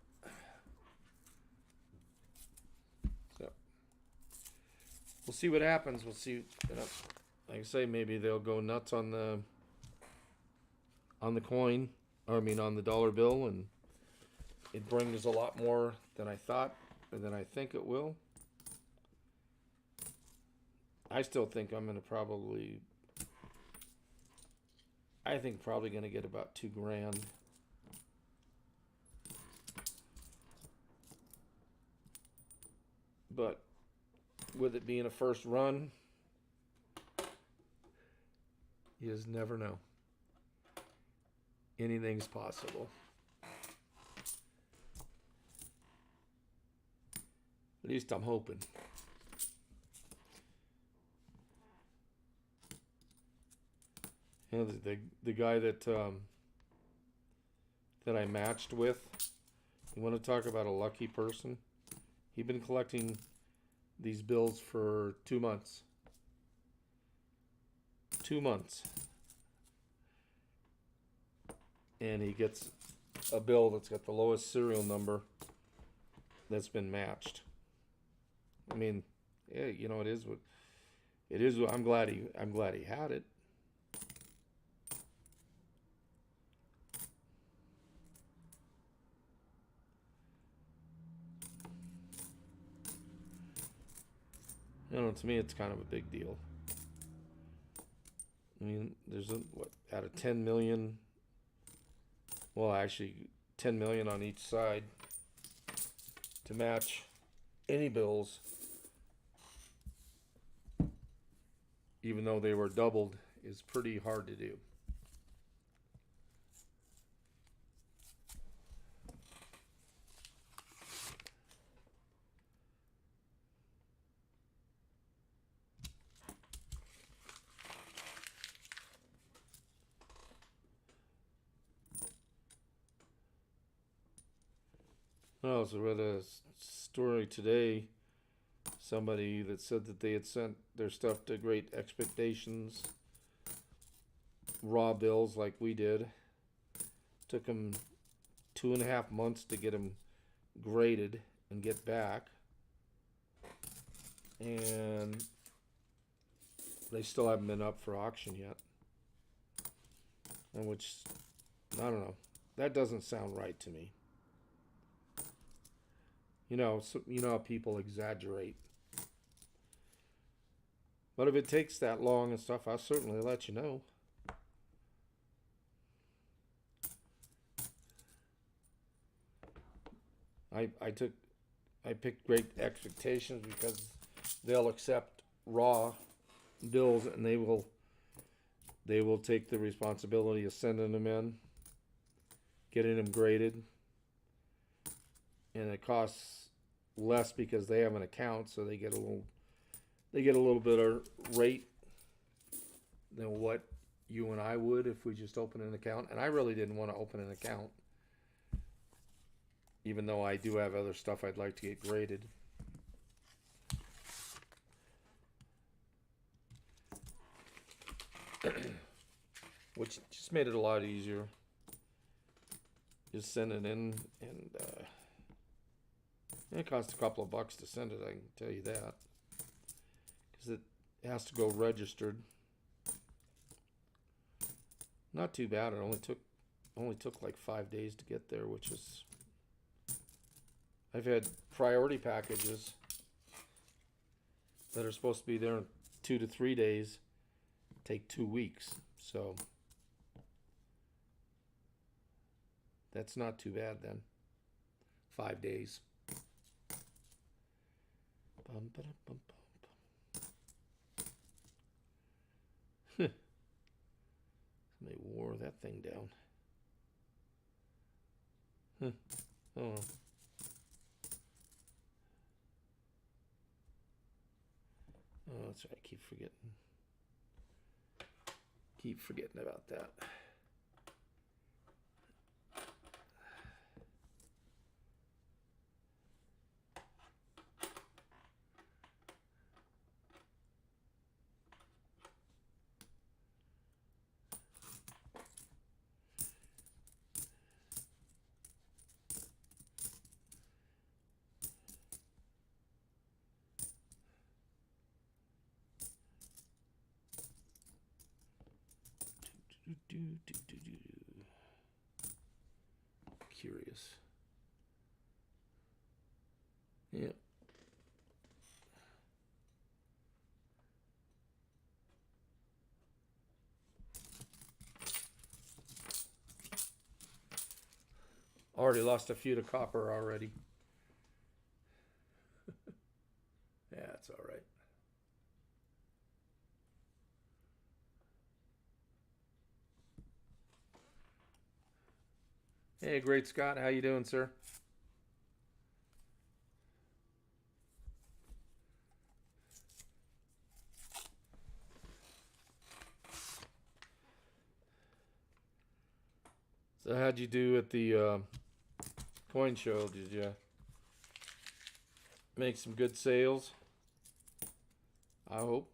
So we'll see what happens. We'll see. Like I say, maybe they'll go nuts on the coin, or I mean on the dollar bill, and it brings a lot more than I thought, or than I think it will. I still think I'm gonna probably gonna get about $2,000. But with it being a first run, you just never know. Anything's possible. At least I'm hoping. The guy that I matched with, you want to talk about a lucky person? He'd been collecting these bills for 2 months. 2 months. And he gets a bill that's got the lowest serial number that's been matched. I mean, yeah, it is what it is. I'm glad he had it. To me, it's kind of a big deal. I mean, there's out of 10 million, well, actually 10 million on each side to match any bills, even though they were doubled, is pretty hard to do. I also read a story today, somebody that said that they had sent their stuff to Great Expectations, raw bills like we did. Took them 2.5 months to get them graded and get back. And they still haven't been up for auction yet. And which, I don't know, that doesn't sound right to me. How people exaggerate. But if it takes that long and stuff, I'll certainly let you know. I took I picked Great Expectations because they'll accept raw bills and they will take the responsibility of sending them in, getting them graded, and it costs less because they have an account, so they get a little bit of rate than what you and I would if we just open an account. And I really didn't want to open an account, even though I do have other stuff I'd like to get graded. Which just made it a lot easier. Just send it in, and it costs a couple of bucks to send it, I can tell you that. Because it has to go registered. Not too bad. It only took like 5 days to get there, which is... I've had priority packages that are supposed to be there in 2 to 3 days take 2 weeks. So that's not too bad then. 5 days. Bum, ba-dum, bum, bum. They wore that thing down. Oh. Oh, that's right. I keep forgetting about that. Curious. Yeah. Already lost a few to copper already. Yeah, it's all right. Hey, Great Scott, how you doing, sir? So how'd you do at the coin show? Did you make some good sales? I hope.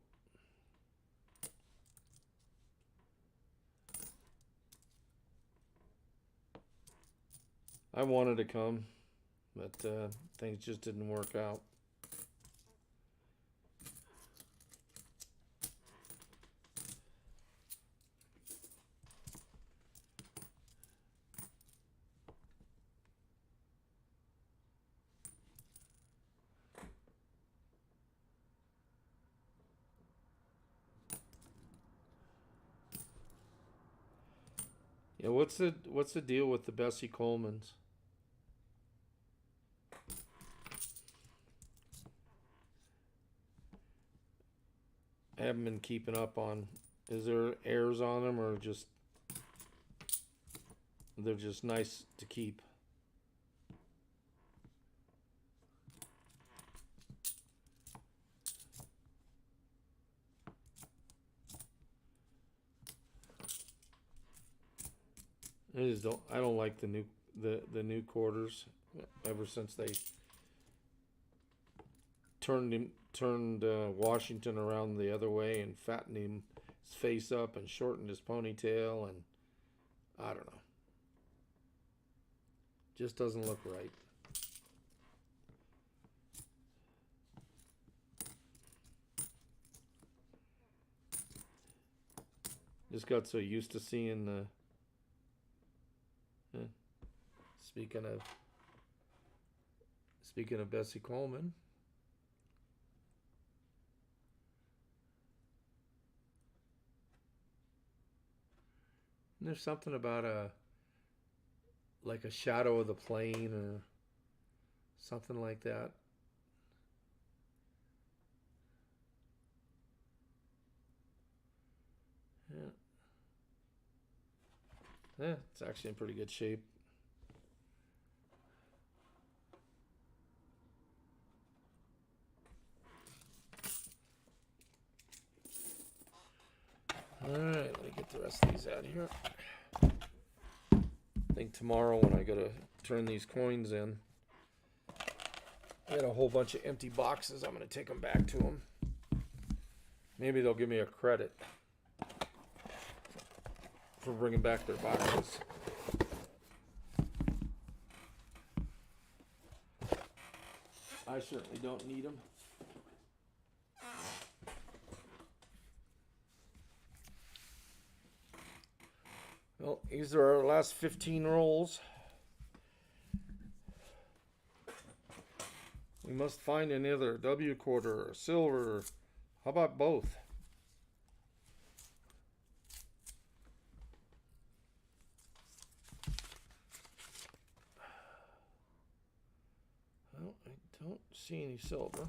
I wanted to come, but things just didn't work out. Yeah, what's the deal with the Bessie Colemans? I haven't been keeping up on. Is there airs on them, or just they're just nice to keep? I don't like the new quarters. Ever since they turned Washington around the other way and fattened his face up and shortened his ponytail, and I don't know. Just doesn't look right. Just got so used to seeing the. Speaking of Bessie Coleman. There's something about like a shadow of the plane, or something like that. Yeah. Yeah, it's actually in pretty good shape. Alright, let me get the rest of these out here. I think tomorrow when I gotta turn these coins in, I got a whole bunch of empty boxes. I'm gonna take them back to them. Maybe they'll give me a credit for bringing back their boxes. I certainly don't need them. Well, these are our last 15 rolls. We must find another W quarter or silver. How about both? Well, I don't see any silver.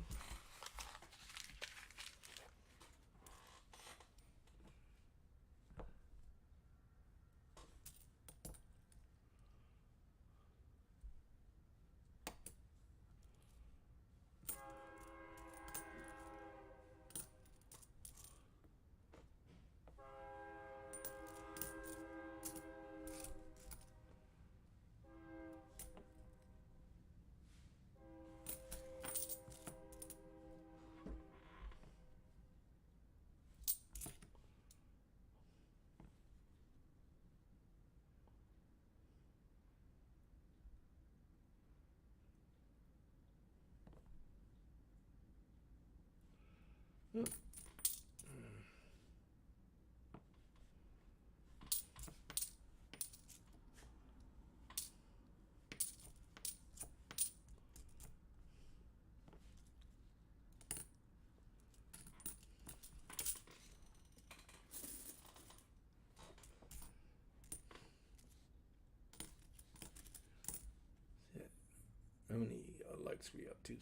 How many likes we up to?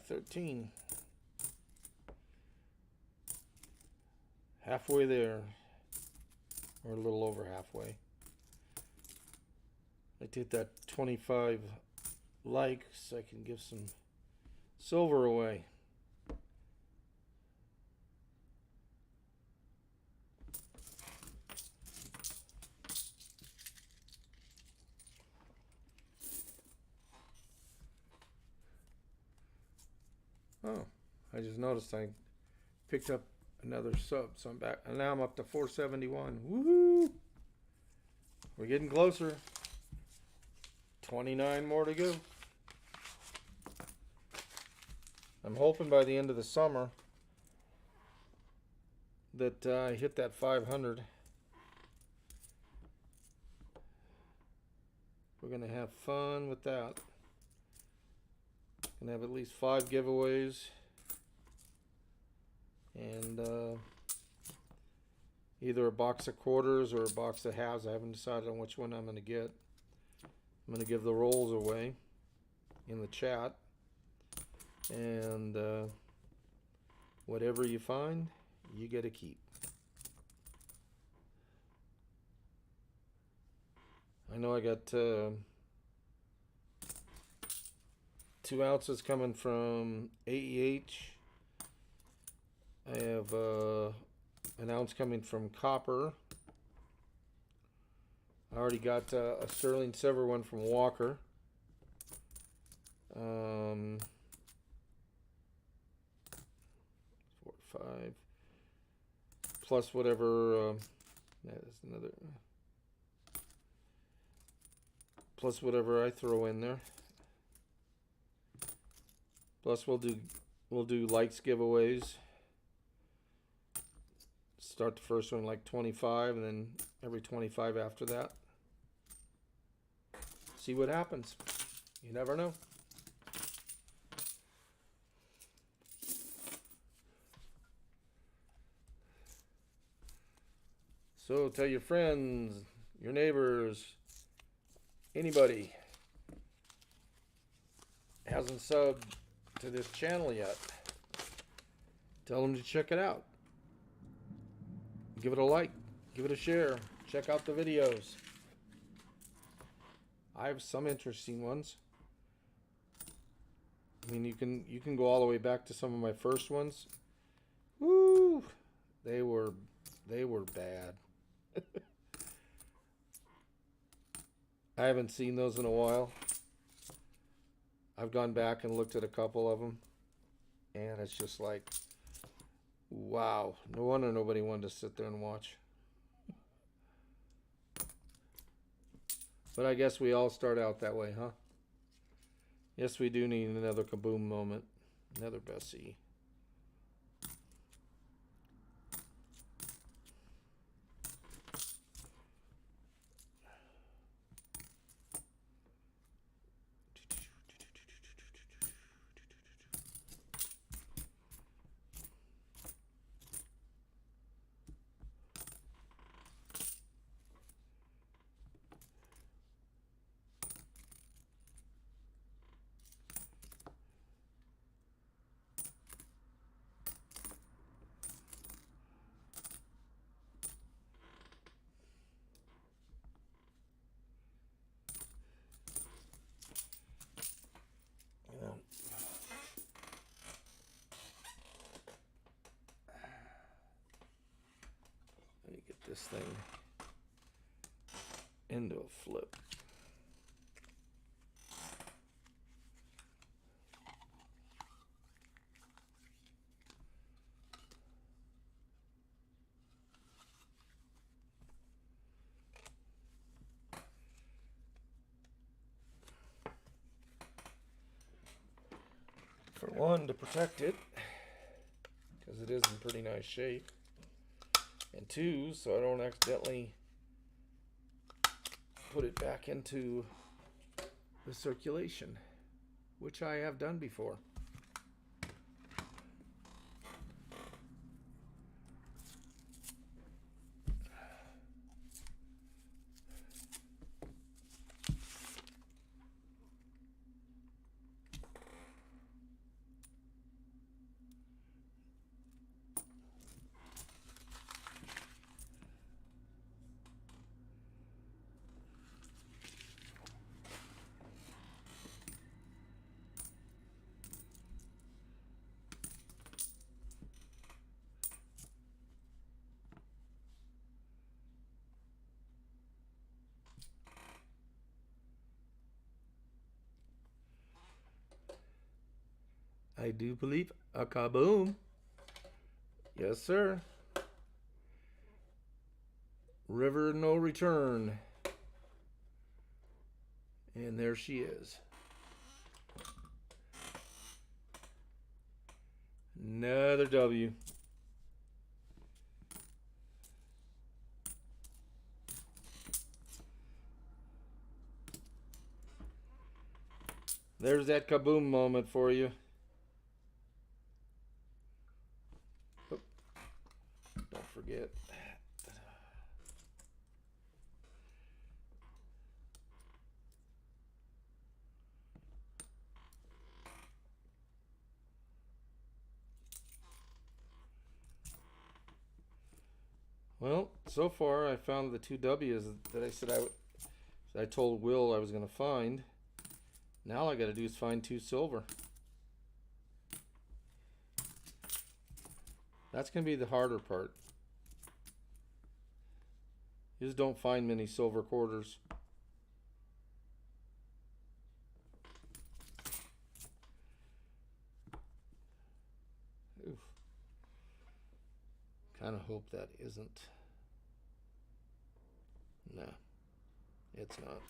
13. Halfway there. Or a little over halfway. I did that 25 likes. I can give some silver away. Oh, I just noticed I picked up another sub, so I'm back, and now I'm up to 471. Woohoo! We're getting closer. 29 more to go. I'm hoping by the end of the summer that I hit that 500. We're gonna have fun with that. Gonna have at least 5 giveaways, and either a box of quarters or a box of halves. I haven't decided on which one I'm gonna get. I'm gonna give the rolls away in the chat, and whatever you find, you get to keep. I know I got 2 ounces coming from AEH. I have an ounce coming from copper. I already got a sterling silver one from Walker. 4, 5 plus whatever. That's another. Plus whatever I throw in there. Plus we'll do likes giveaways. Start the first one like 25, and then every 25 after that. See what happens. You never know. So tell your friends, your neighbors, anybody. hasn't subbed to this channel yet, tell them to check it out. Give it a like, give it a share, check out the videos. I have some interesting ones. I mean, you can go all the way back to some of my first ones. Woo! They were bad. I haven't seen those in a while. I've gone back and looked at a couple of them, and it's just like, wow. No wonder nobody wanted to sit there and watch. But I guess we all start out that way, huh? Yes, we do need another kaboom moment. Another Bessie. Let me get this thing into a flip. For one, to protect it, because it is in pretty nice shape. And two, so I don't accidentally put it back into the circulation, which I have done before. I do believe a kaboom. Yes, sir. River no return. And there she is. Another W. There's that kaboom moment for you. Oop. Don't forget. Well, so far I found the two W's that I said I told Will I was going to find. Now all I got to do is find two silver. That's going to be the harder part. You just don't find many silver quarters. Oof. Kind of hope that isn't. No, it's not.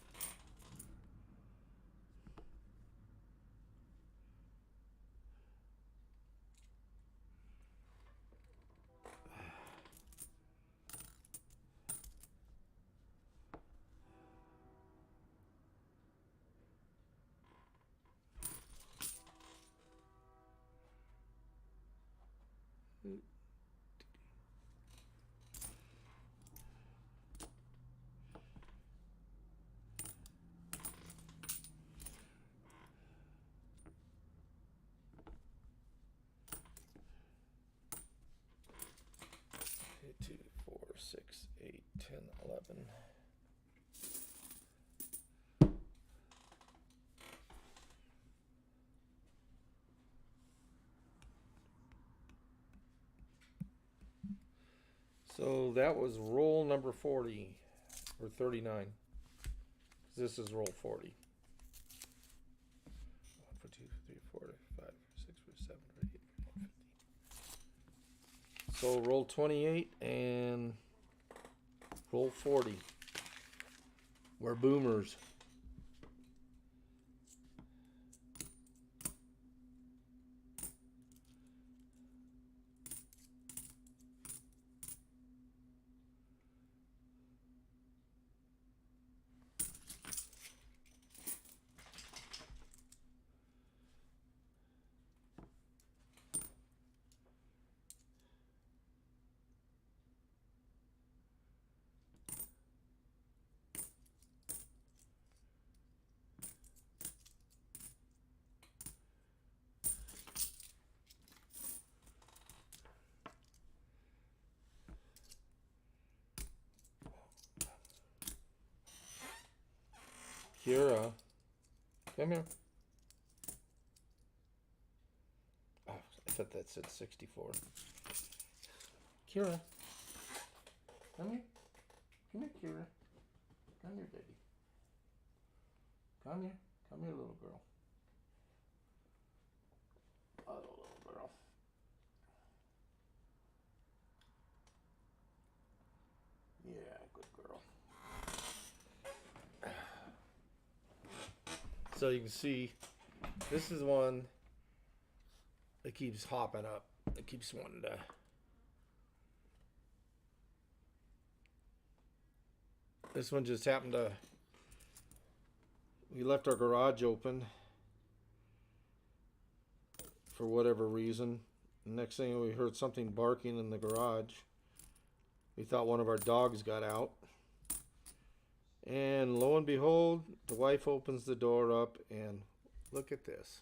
So that was roll number 40 or 39. This is roll 40. 1, 2, 3, 4, 5, 6, 7, 8, 9, 50. So roll 28 and roll 40. We're boomers. Kira, come here. Oh, I thought that said 64. Kira, come here. Come here, Kira. Come here, baby. Come here. Come here, little girl. Oh, little girl. Yeah, good girl. So you can see, this is one that keeps hopping up. It keeps wanting to. This one just happened to. We left our garage open for whatever reason. Next thing we heard something barking in the garage. We thought one of our dogs got out. And lo and behold, the wife opens the door up and look at this.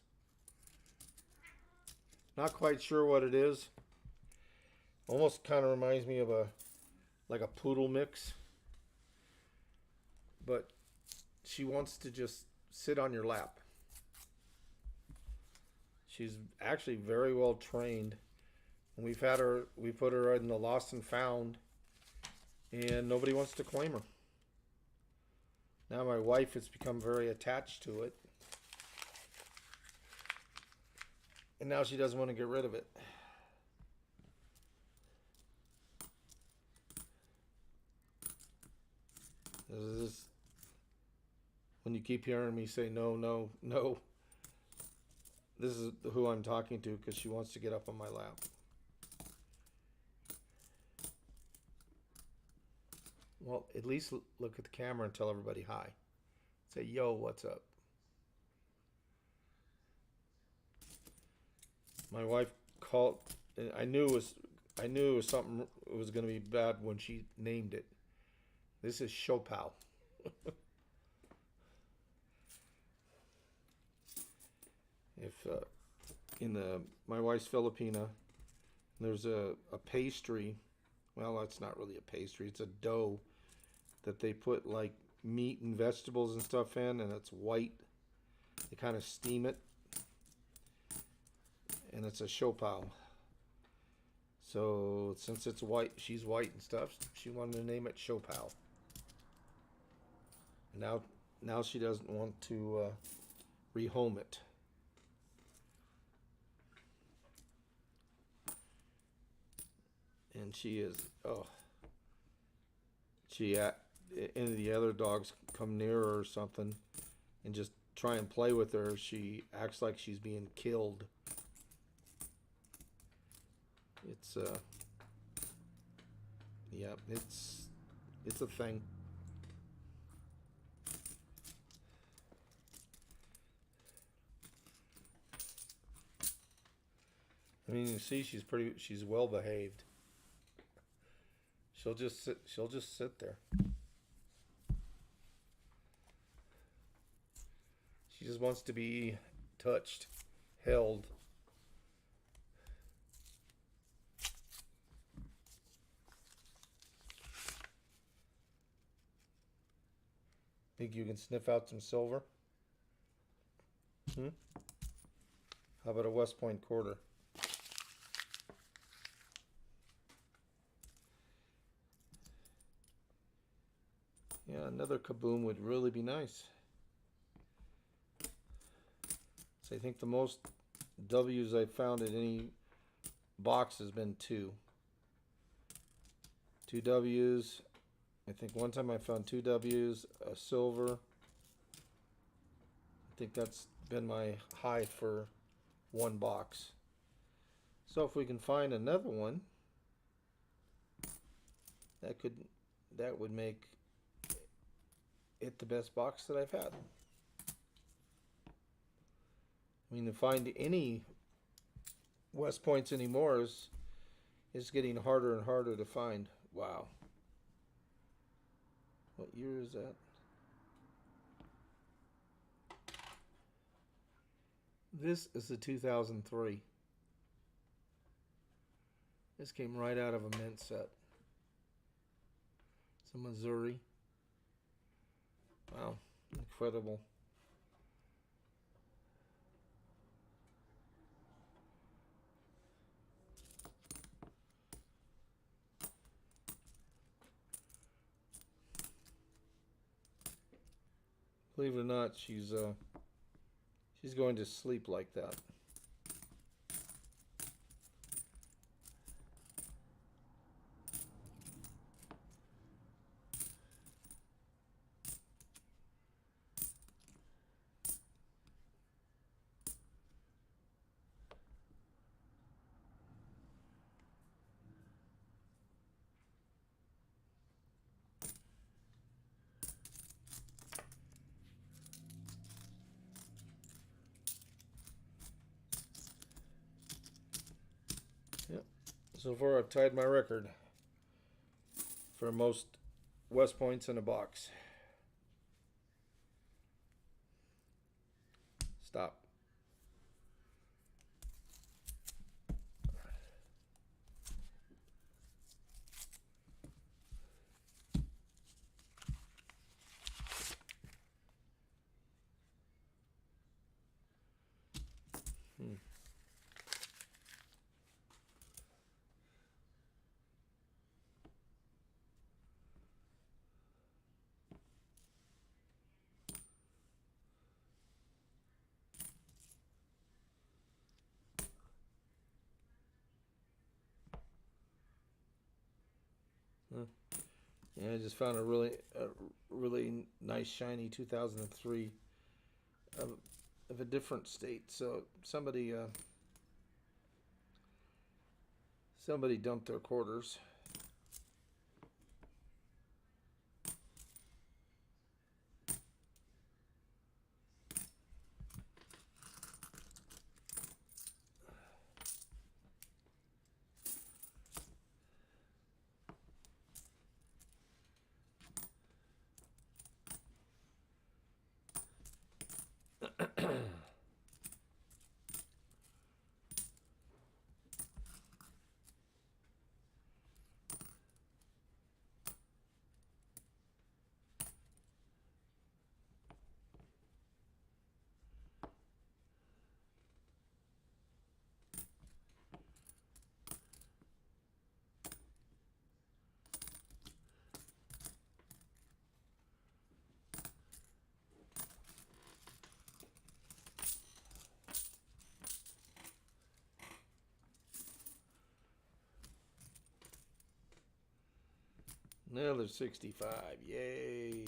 Not quite sure what it is. Almost kind of reminds me of like a poodle mix. But she wants to just sit on your lap. She's actually very well trained. And we put her in the lost and found, and nobody wants to claim her. Now my wife has become very attached to it. And now she doesn't want to get rid of it. This is when you keep hearing me say no, no, no. This is who I'm talking to, because she wants to get up on my lap. Well, at least look at the camera and tell everybody hi. Say, yo, what's up? My wife called, and I knew it was something. It was going to be bad when she named it. This is Chopal. If my wife's Filipina, there's a pastry. Well, it's not really a pastry. It's a dough that they put like meat and vegetables and stuff in, and it's white. They kind of steam it, and it's a Chopal. So since it's white, she's white and stuff, she wanted to name it Chopal. Now she doesn't want to rehome it. And she is, any of the other dogs come near her or something and just try and play with her, she acts like she's being killed. It's it's a thing. I mean, you see, she's well behaved. She'll just sit there. She just wants to be touched, held. Think you can sniff out some silver? How about a West Point quarter? Yeah, another Kaboom would really be nice. So I think the most W's I've found in any box has been two. Two W's. I think one time I found two W's, a silver. I think that's been my high for one box. So if we can find another one, that would make it the best box that I've had. I mean, to find any West Points anymore is getting harder and harder to find. Wow. What year is that? This is the 2003. This came right out of a mint set. It's a Missouri. Wow, incredible. Believe it or not, she's going to sleep like that. Yep. So far, I've tied my record for most West Points in a box. Stop. Yeah, I just found a really nice shiny 2003 of a different state. So somebody dumped their quarters. Another 65. Yay.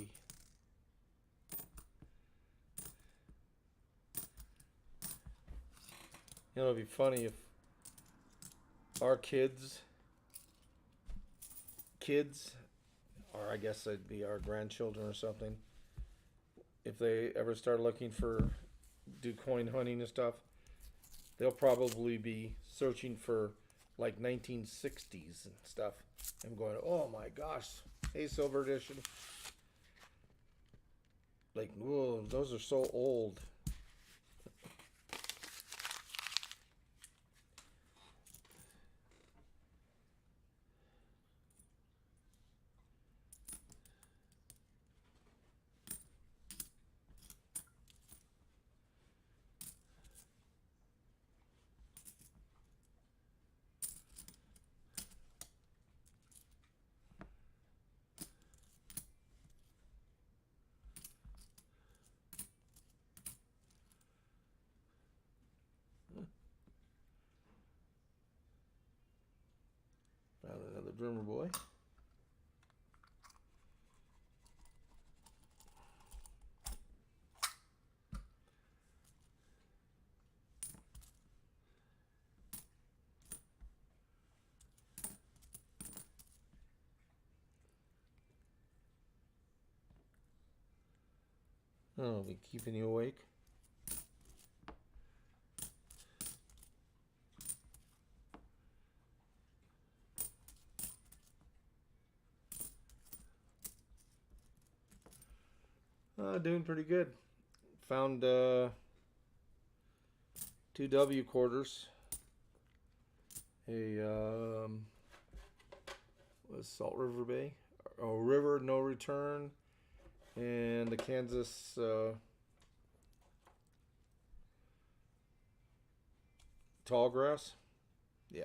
You know, it'd be funny if our kids, or I guess it'd be our grandchildren or something, if they ever start looking do coin hunting and stuff, they'll probably be searching for like 1960s and stuff. I'm going, oh my gosh, hey, Silver Edition. Like, whoa, those are so old. drummer boy. Oh, be keeping you awake. Doing pretty good. Found 2 W quarters. A was Salt River Bay, River No Return, and the Kansas tall grass. Yeah.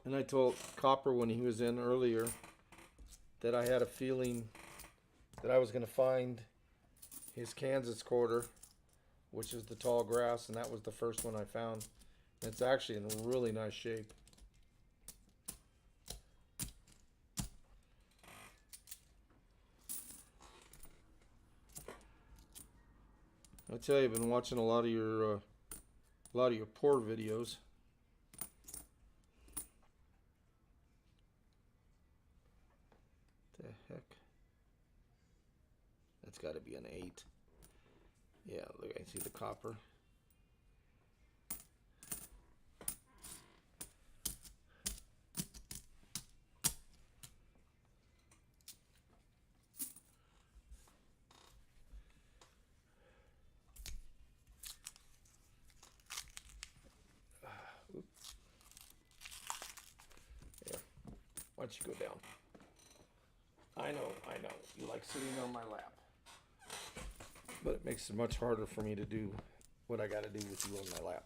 And I told Copper when he was in earlier that I had a feeling that I was going to find his Kansas quarter, which is the tall grass, and that was the first one I found. It's actually in really nice shape. I tell you, I've been watching a lot of your pour videos. The heck? That's got to be an 8. Yeah, look, I see the copper. Why don't you go down? I know. You like sitting on my lap. But it makes it much harder for me to do what I got to do with you on my lap.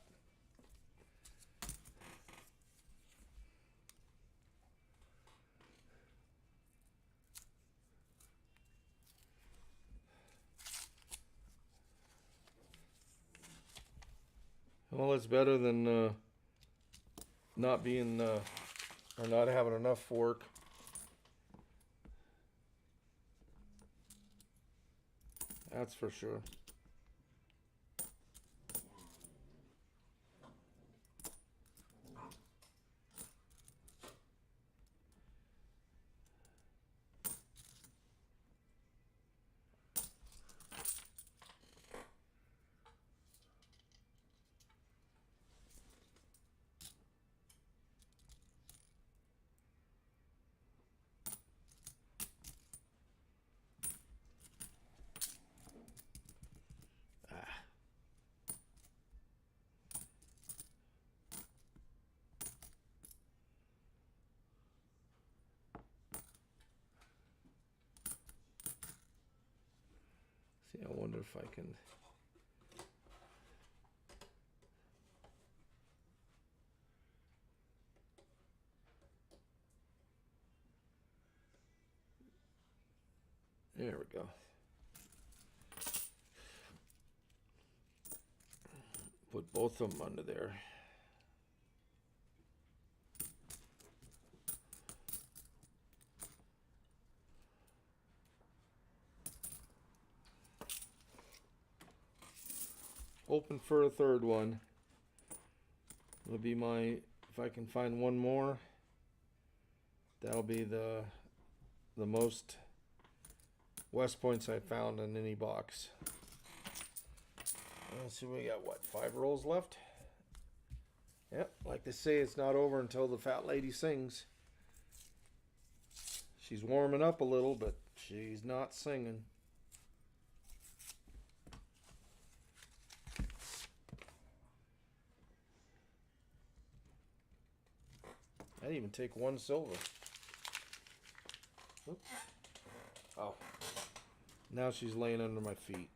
Well, it's better than not being or not having enough work. That's for sure. See, I wonder if I can. There we go. Put both of them under there. Open for a third one. It'll be my, if I can find one more, that'll be the most West Points I found in any box. Let's see, we got what, 5 rolls left? Yep, like they say, it's not over until the fat lady sings. She's warming up a little, but she's not singing. I didn't even take one silver. Oops. Oh. Now she's laying under my feet.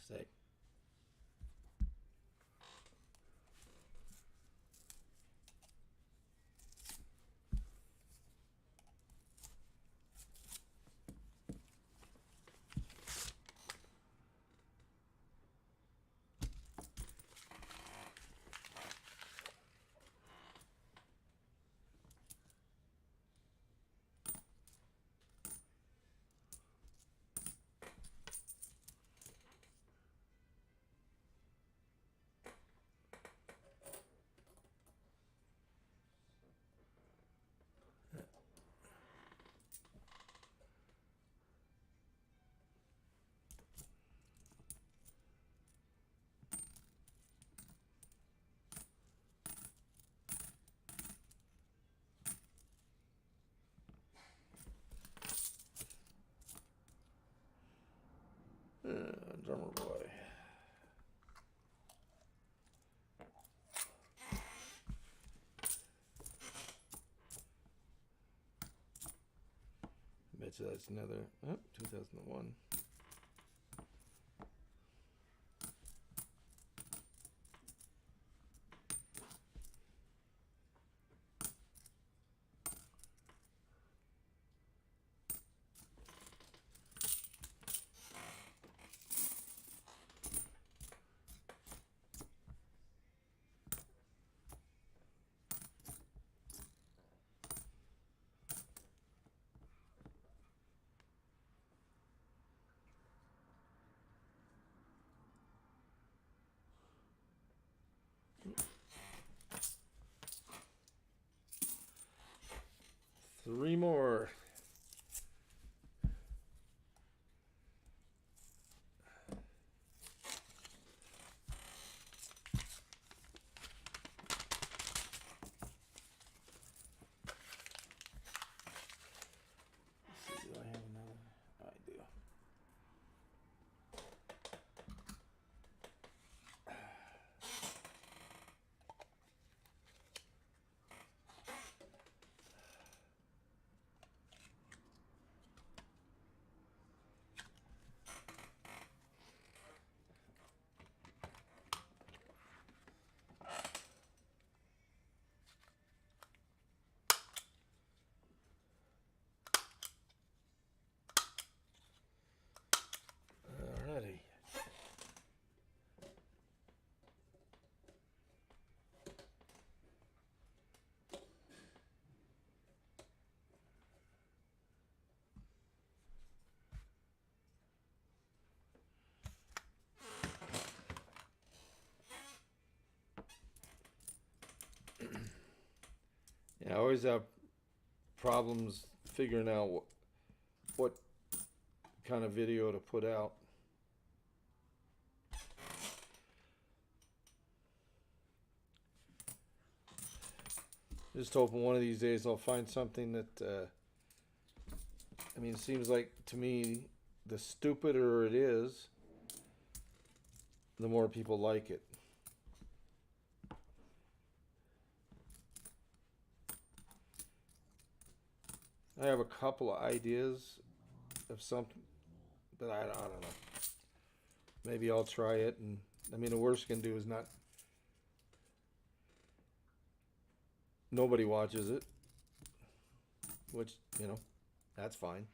say. Drummer boy. Bet you that's another 2001. Three more. Let's see, do I have another? I do. Alrighty. Yeah, I always have problems figuring out what kind of video to put out. Just hoping one of these days I'll find something that, I mean, it seems like to me, the stupider it is, the more people like it. I have a couple of ideas of something, but I don't know. Maybe I'll try it, and I mean, the worst you can do is not. Nobody watches it, which, you know, that's fine.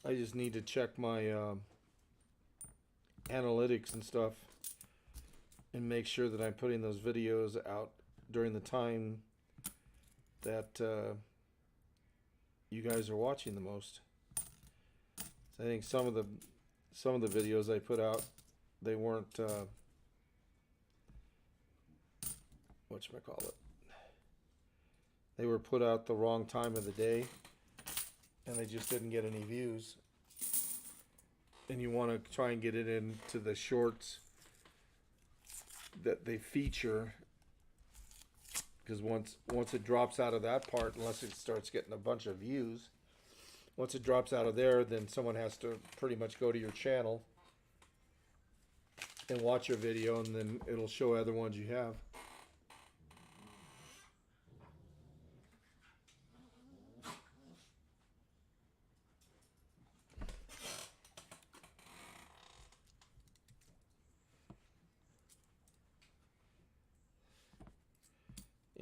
I just need to check my analytics and stuff and make sure that I'm putting those videos out during the time that you guys are watching the most. So I think some of the videos I put out, they weren't whatchamacallit. They were put out the wrong time of the day, and they just didn't get any views. And you want to try and get it into the shorts that they feature, because once it drops out of that part, unless it starts getting a bunch of views, once it drops out of there, then someone has to pretty much go to your channel and watch your video, and then it'll show other ones you have.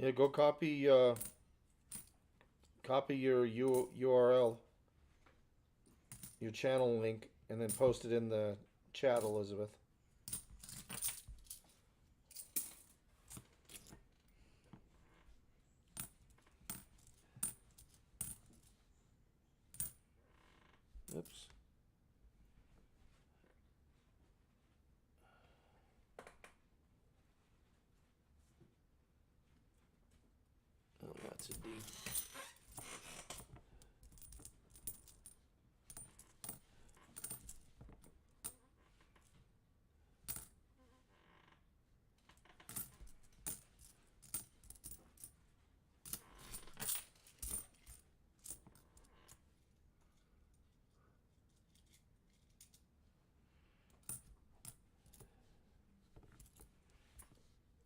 Yeah, go copy copy your URL, your channel link, and then post it in the chat, Elizabeth. Oops. Oh, that's a D.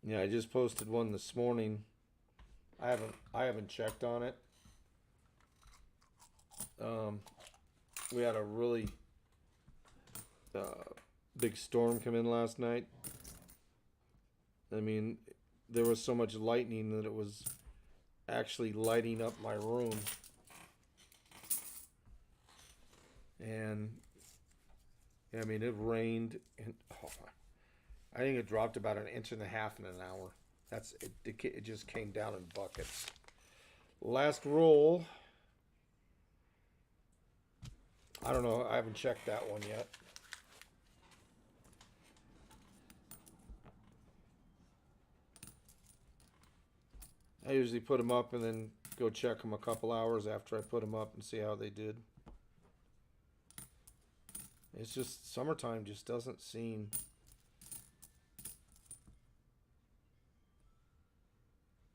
Yeah, I just posted one this morning. I haven't checked on it. We had a really big storm come in last night. I mean, there was so much lightning that it was actually lighting up my room. And I mean, it rained, and I think it dropped about 1.5 inches in an hour. That's it. It just came down in buckets. Last roll. I don't know. I haven't checked that one yet. I usually put them up and then go check them a couple hours after I put them up and see how they did. It's just summertime just doesn't seem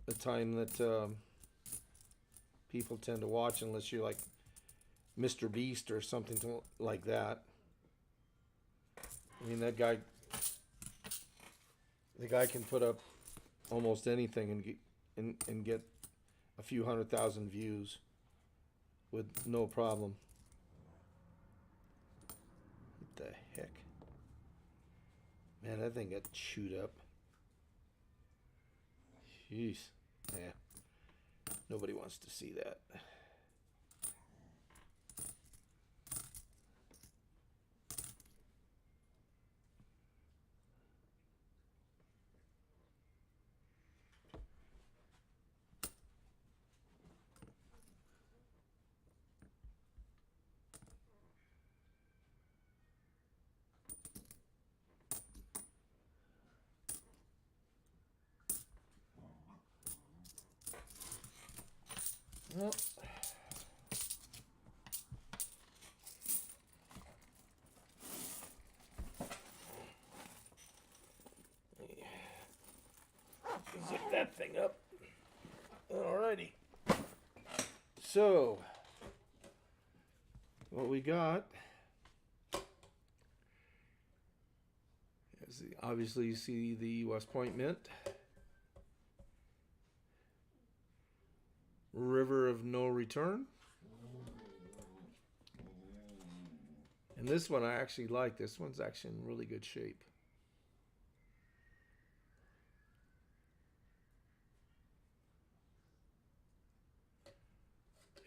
the time that people tend to watch unless you're like Mr. Beast or something like that. I mean, the guy can put up almost anything and get a few 100,000 views with no problem. What the heck? Man, that thing got chewed up. Jeez. Yeah. Nobody wants to see that. Well, zip that thing up. Alrighty. So, what we got is obviously you see the West Point Mint, River of No Return, and this one I actually like. This one's actually in really good shape.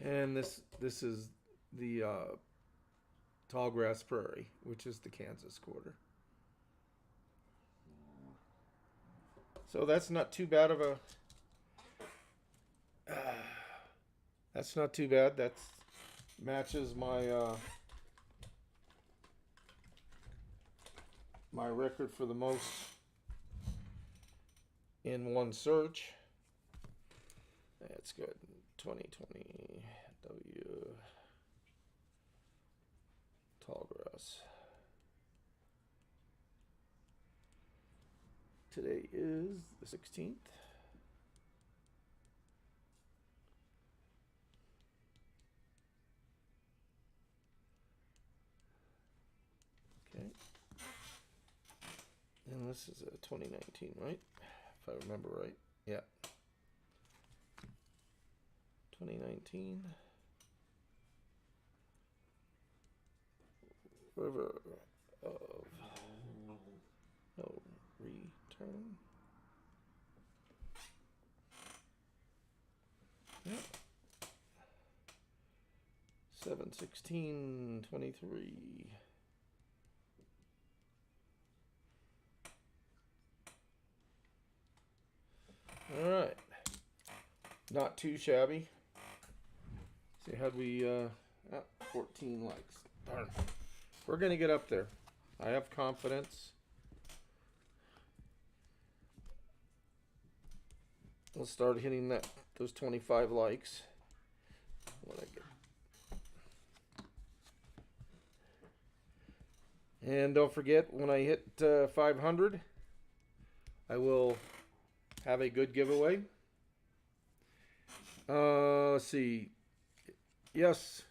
And this is the Tallgrass Prairie, which is the Kansas quarter. So that's not too bad of a. That's not too bad. That matches my my record for the most in one search. That's good. 2020 W Tallgrass. Today is the 16th. Okay. And this is a 2019, right? If I remember right. Yeah. 2019. River of No Return. 7/16/23. All right, not too shabby. See, how'd we? 14 likes. Darn. We're gonna get up there. I have confidence. We'll start hitting those 25 likes. What I get. And don't forget, when I hit 500, I will have a good giveaway. Let's see. Yes,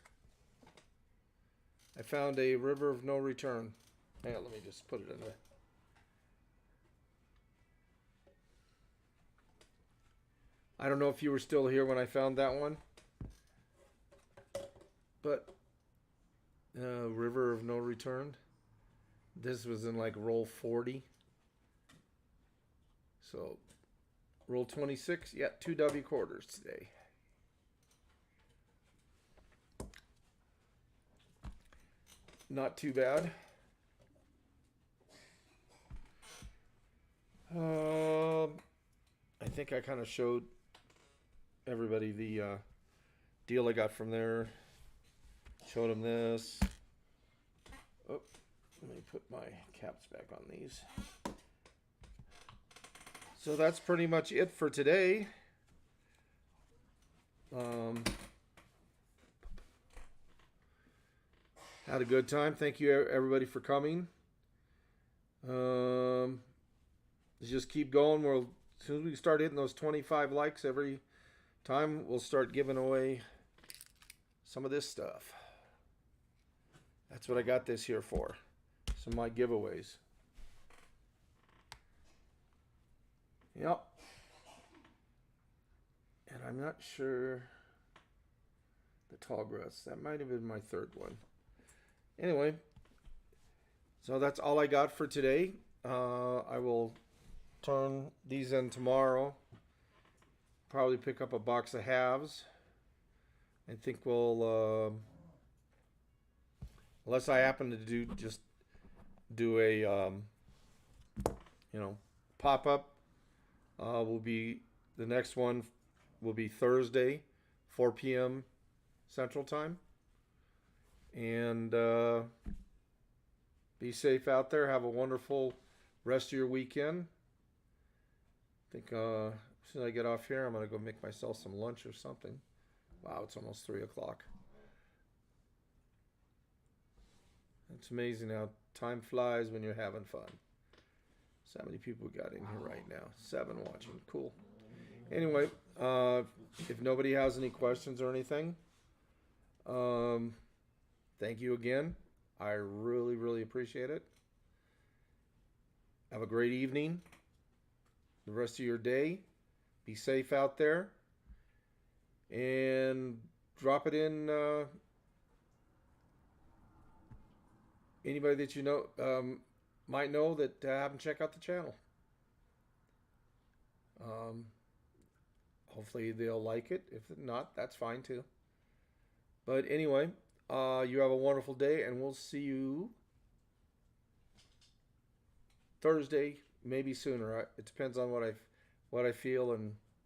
I found a river of no return. Hang on, let me just put it in there. I don't know if you were still here when I found that one, but river of no return. This was in like roll 40. So roll 26. Yeah, 2 W quarters today. Not too bad. I think I kind of showed everybody the deal I got from there. Showed them this. Oh, let me put my caps back on these. So that's pretty much it for today. Had a good time. Thank you everybody for coming. Let's just keep going. As soon as we start hitting those 25 likes every time, we'll start giving away some of this stuff. That's what I got this here for. Some of my giveaways. Yep. And I'm not sure the tall grass. That might have been my third one. Anyway, so that's all I got for today. I will turn these in tomorrow. Probably pick up a box of halves. I think we'll, unless I happen to do a, pop up. The next one will be Thursday, 4 p.m. Central Time. And be safe out there. Have a wonderful rest of your weekend. I think as soon as I get off here, I'm going to go make myself some lunch or something. Wow, it's almost 3 o'clock. It's amazing how time flies when you're having fun. So how many people we got in here right now? 7 watching. Cool. Anyway, if nobody has any questions or anything, thank you again. I really, really appreciate it. Have a great evening. The rest of your day. Be safe out there. And drop it in. Anybody that you know might know that haven't checked out the channel. Hopefully they'll like it. If not, that's fine too. But anyway, you have a wonderful day, and we'll see you Thursday, maybe sooner. It depends on what I feel and